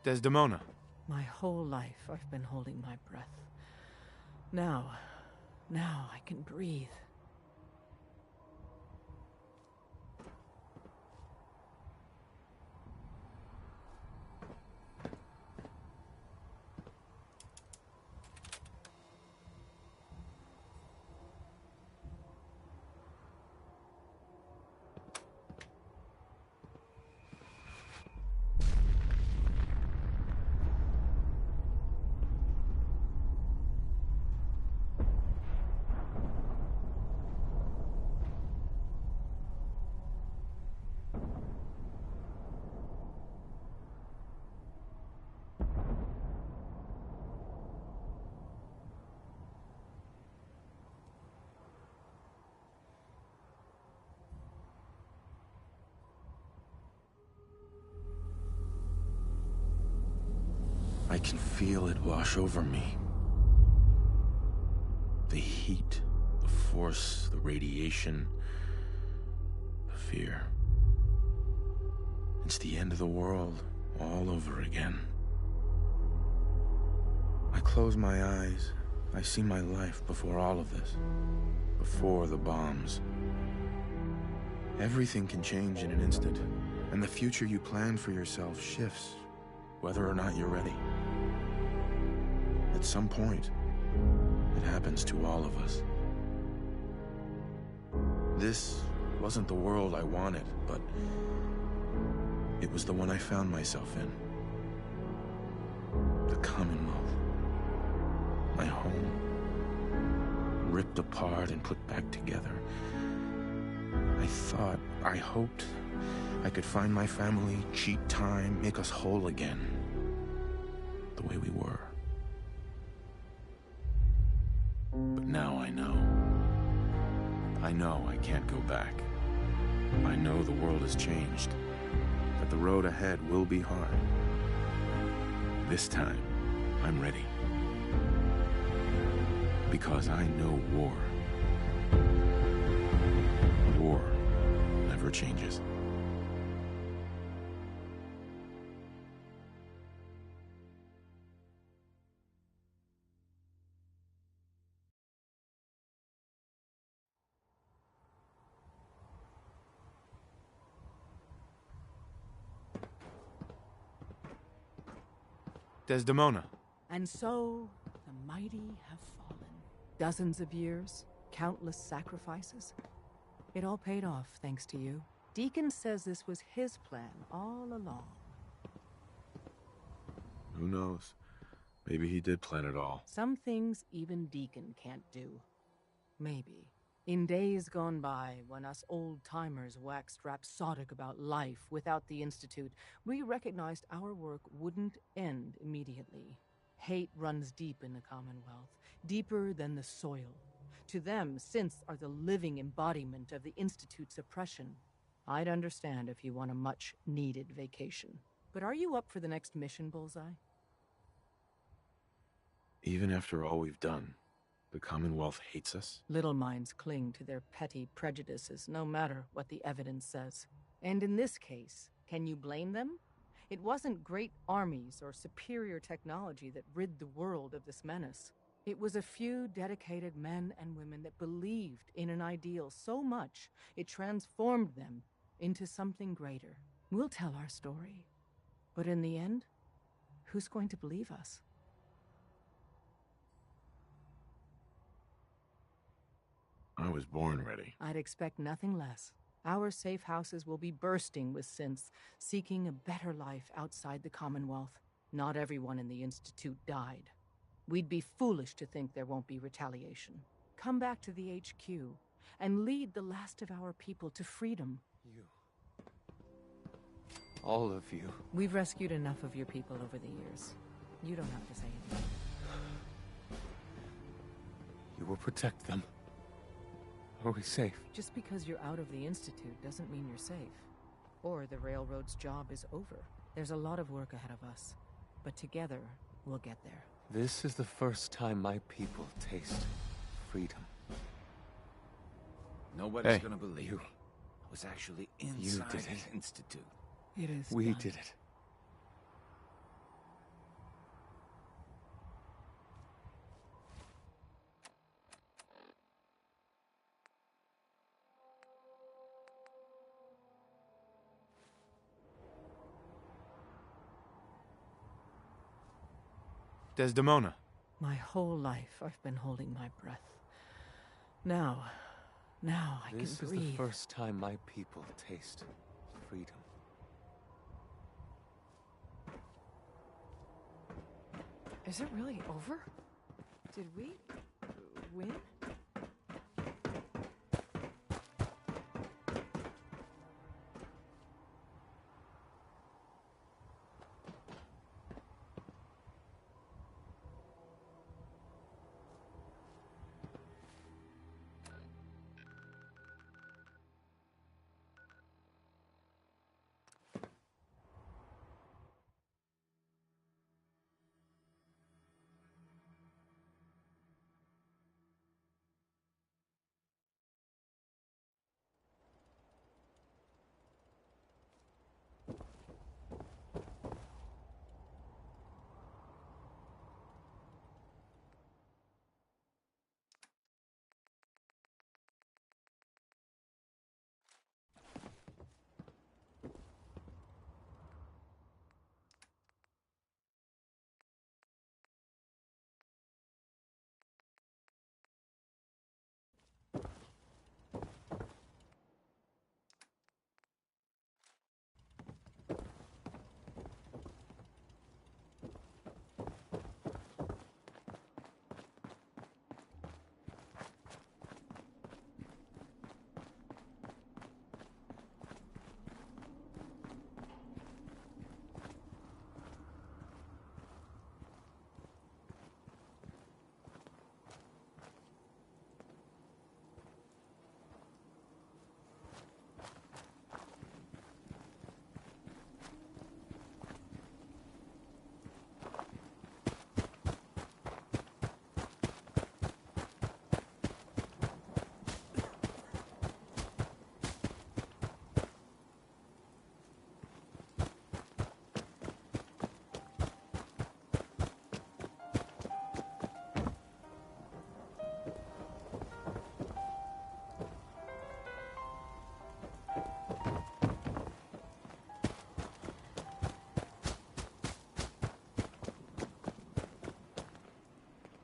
Desdemona. My whole life I've been holding my breath. Now I can breathe. I can feel it wash over me. The heat, the force, the radiation, the fear. It's the end of the world all over again. I close my eyes. I see my life before all of this. Before the bombs. Everything can change in an instant, and the future you plan for yourself shifts, whether or not you're ready. At some point, it happens to all of us. This wasn't the world I wanted, but it was the one I found myself in. The Commonwealth. My home. Ripped apart and put back together. I hoped I could find my family, cheat time, make us whole again. The way we were. But now I know. I know I can't go back. I know the world has changed. That the road ahead will be hard. This time, I'm ready. Because I know war. War never changes. Desdemona. And so, the mighty have fallen. Dozens of years, countless sacrifices. It all paid off, thanks to you. Deacon says this was his plan all along. Who knows? Maybe he did plan it all. Some things even Deacon can't do. Maybe. In days gone by, when us old-timers waxed rhapsodic about life without the Institute, we recognized our work wouldn't end immediately. Hate runs deep in the Commonwealth, deeper than the soil. To them, synths are the living embodiment of the Institute's oppression. I'd understand if you want a much-needed vacation. But are you up for the next mission, Bullseye? Even after all we've done, the Commonwealth hates us? Little minds cling to their petty prejudices, no matter what the evidence says. And in this case, can you blame them? It wasn't great armies or superior technology that rid the world of this menace. It was a few dedicated men and women that believed in an ideal so much it transformed them into something greater. We'll tell our story. But in the end, who's going to believe us? I was born ready. I'd expect nothing less. Our safe houses will be bursting with synths, seeking a better life outside the Commonwealth. Not everyone in the Institute died. We'd be foolish to think there won't be retaliation. Come back to the HQ and lead the last of our people to freedom. You. All of you. We've rescued enough of your people over the years. You don't have to say anything. You will protect them. Are we safe? Just because you're out of the Institute doesn't mean you're safe. Or the Railroad's job is over. There's a lot of work ahead of us. But together, we'll get there. This is the first time my people taste freedom. Nobody's gonna believe you. I was actually inside You did it. the Institute. It is We done. did it. Desdemona. My whole life I've been holding my breath. Now I can breathe. This is the first time my people taste freedom. Is it really over? Did we win?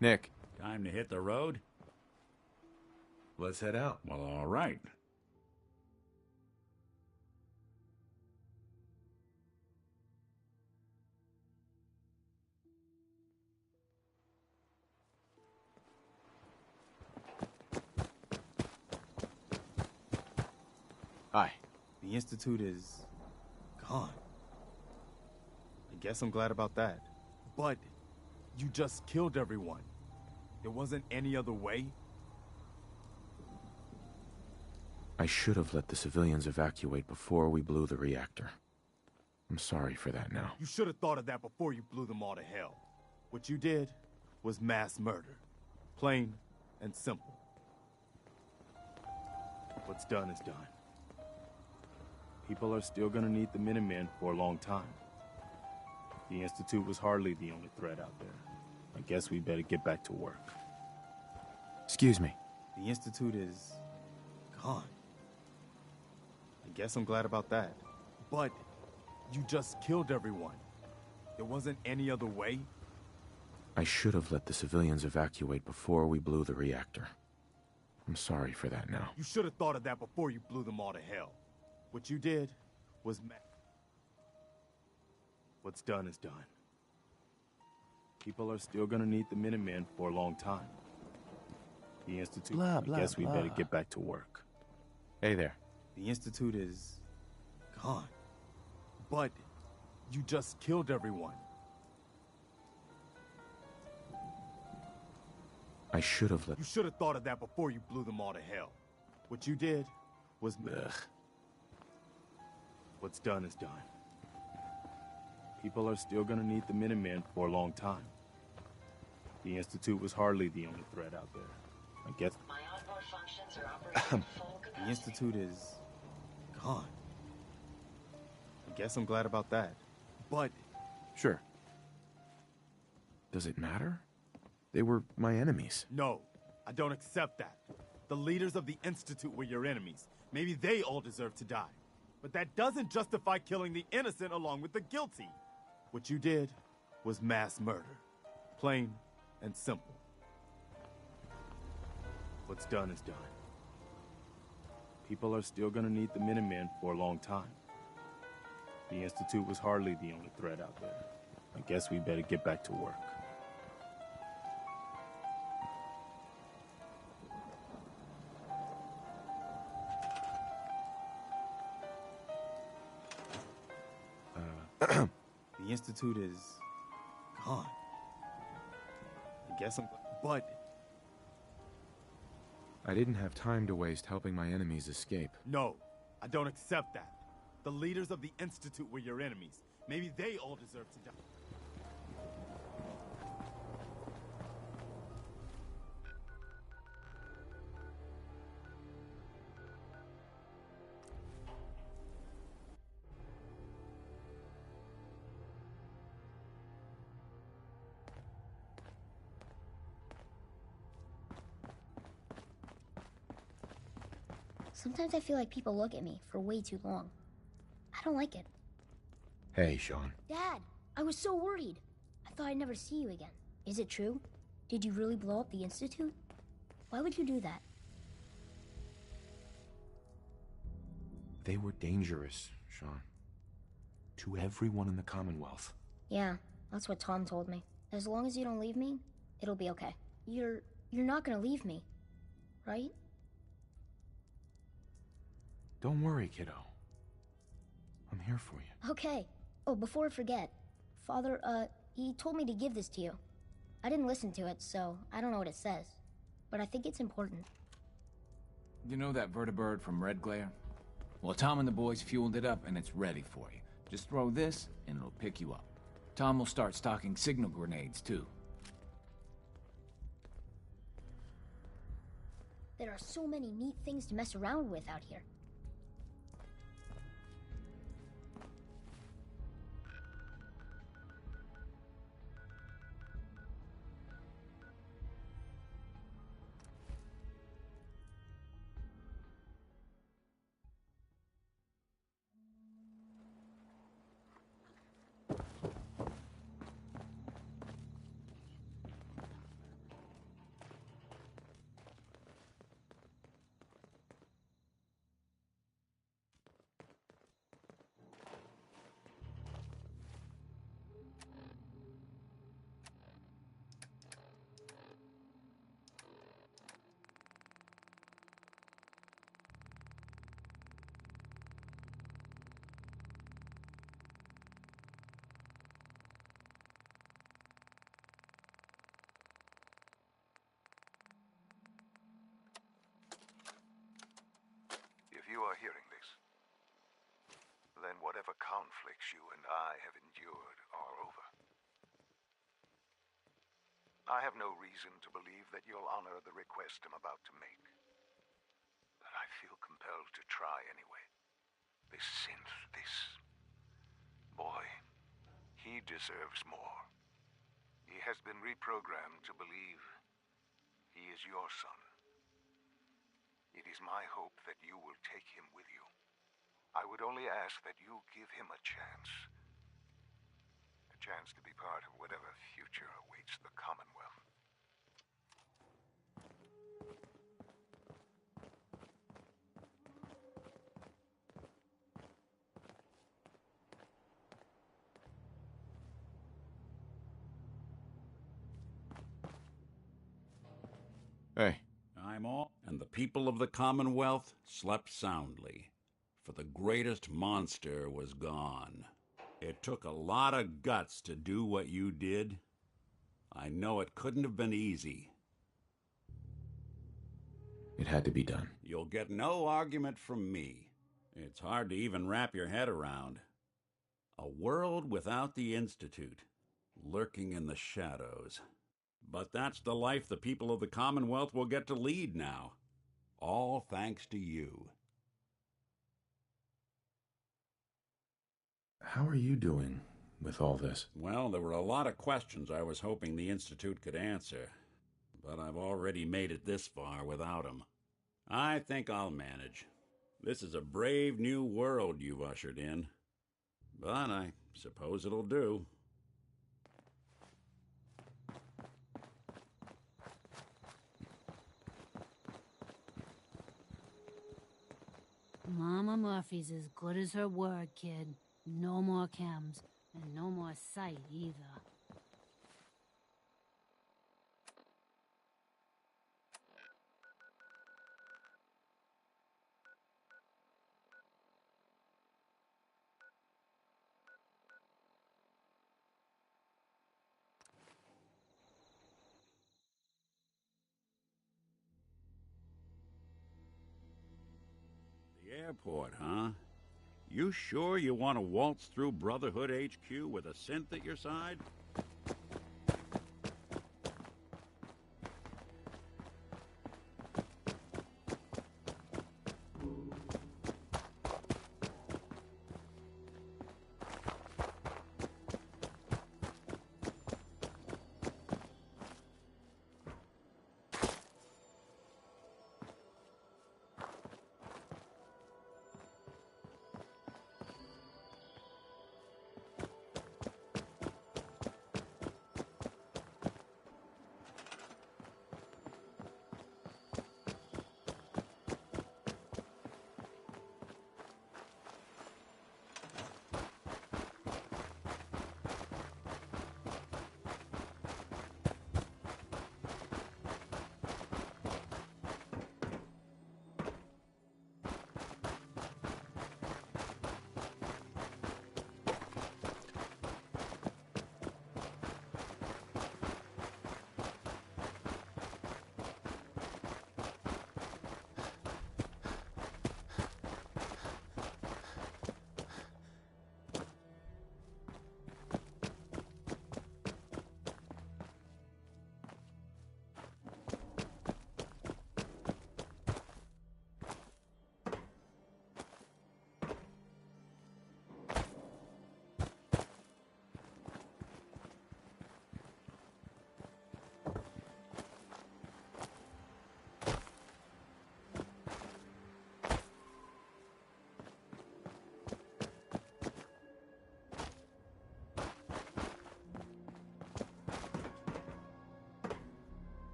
Nick. Time to hit the road? Let's head out. Well, all right. Hi. The Institute is gone. I guess I'm glad about that. But you just killed everyone. There wasn't any other way? I should have let the civilians evacuate before we blew the reactor. I'm sorry for that now. You should have thought of that before you blew them all to hell. What you did was mass murder. Plain and simple. What's done is done. People are still gonna need the Minutemen for a long time. The Institute was hardly the only threat out there. I guess we better get back to work. Excuse me. The Institute is gone. I guess I'm glad about that. But you just killed everyone. There wasn't any other way? I should have let the civilians evacuate before we blew the reactor. I'm sorry for that now. You should have thought of that before you blew them all to hell. What you did was what's done is done. People are still gonna need the Minutemen for a long time. The Institute, I guess we better get back to work. Hey there. The Institute is gone. But you just killed everyone. I should have let... You should have thought of that before you blew them all to hell. What you did was... Ugh. What's done is done. People are still gonna need the Minutemen for a long time. The Institute was hardly the only threat out there. I guess... My onboard functions are operating at full capacity. The Institute is gone. I guess I'm glad about that. But... Sure. Does it matter? They were my enemies. No, I don't accept that. The leaders of the Institute were your enemies. Maybe they all deserve to die. But that doesn't justify killing the innocent along with the guilty. What you did was mass murder. Plain and simple. What's done is done. People are still gonna need the Minutemen for a long time. The Institute was hardly the only threat out there. I guess we better get back to work. The Institute is gone. I guess but I didn't have time to waste helping my enemies escape. no, I don't accept that. The leaders of the Institute were your enemies. Maybe they all deserve to die. Sometimes I feel like people look at me for way too long. I don't like it. Hey, Sean. Dad, I was so worried. I thought I'd never see you again. Is it true? Did you really blow up the Institute? Why would you do that? They were dangerous, Sean. To everyone in the Commonwealth. Yeah, that's what Tom told me. As long as you don't leave me, it'll be okay. You're not gonna leave me, right? Don't worry, kiddo. I'm here for you. Okay. Oh, before I forget, Father, he told me to give this to you. I didn't listen to it, so I don't know what it says. But I think it's important. You know that vertibird from Red Glare? Well, Tom and the boys fueled it up, and it's ready for you. Just throw this, and it'll pick you up. Tom will start stocking signal grenades, too. There are so many neat things to mess around with out here. If you are hearing this, then whatever conflicts you and I have endured are over. I have no reason to believe that you'll honor the request I'm about to make. But I feel compelled to try anyway. This synth, this boy, he deserves more. He has been reprogrammed to believe he is your son. It is my hope that you will take him with you. I would only ask that you give him a chance. A chance to be part of whatever future awaits the Commonwealth. Hey. I'm all, and the people of the Commonwealth slept soundly, for the greatest monster was gone. It took a lot of guts to do what you did. I know it couldn't have been easy. It had to be done. You'll get no argument from me. It's hard to even wrap your head around. A world without the Institute, lurking in the shadows. But that's the life the people of the Commonwealth will get to lead now. All thanks to you. How are you doing with all this? Well, there were a lot of questions I was hoping the Institute could answer, but I've already made it this far without 'em. I think I'll manage. This is a brave new world you've ushered in, but I suppose it'll do. Mama Murphy's as good as her word, kid. No more chems, and no more sight either. The airport, huh? You sure you want to waltz through Brotherhood HQ with a synth at your side?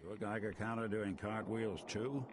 Your Geiger counter doing cartwheels too?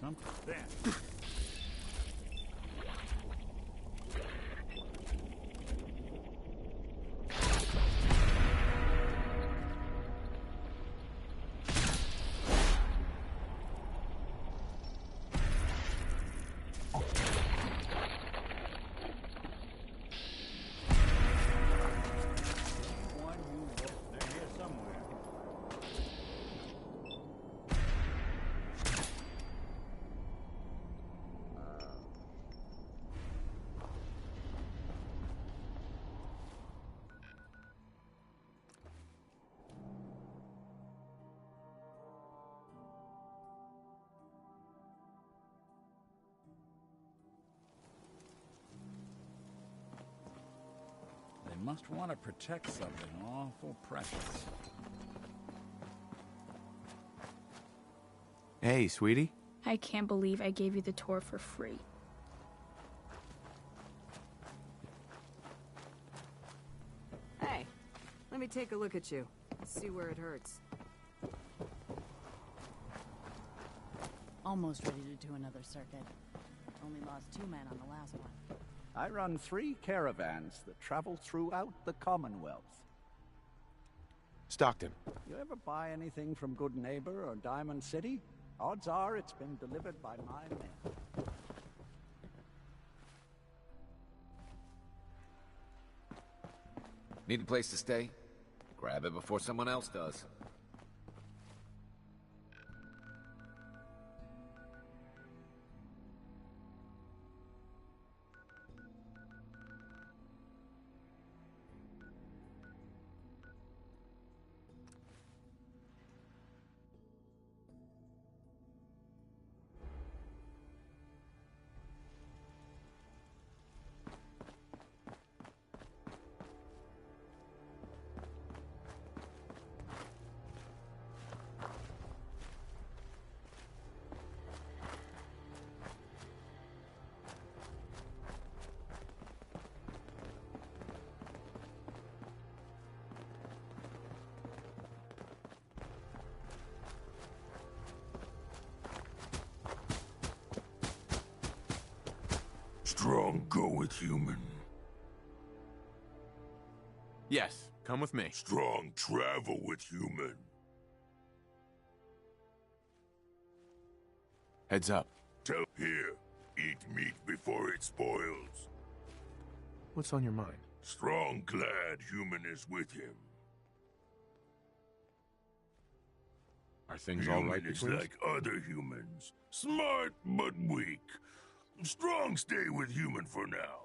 Something there. must want to protect something awful precious. Hey, sweetie. I can't believe I gave you the tour for free. Hey, let me take a look at you. See where it hurts. Almost ready to do another circuit. Only lost 2 men on the last one. I run 3 caravans that travel throughout the Commonwealth. Stockton. You ever buy anything from Good Neighbor or Diamond City? Odds are it's been delivered by my men. Need a place to stay? Grab it before someone else does. Strong go with human. Yes, come with me. Strong travel with human. Heads up. Tell here, eat meat before it spoils. What's on your mind? Strong glad human is with him. Are things all right Human is between us? like other humans. Smart, but weak. Strong stay with human for now.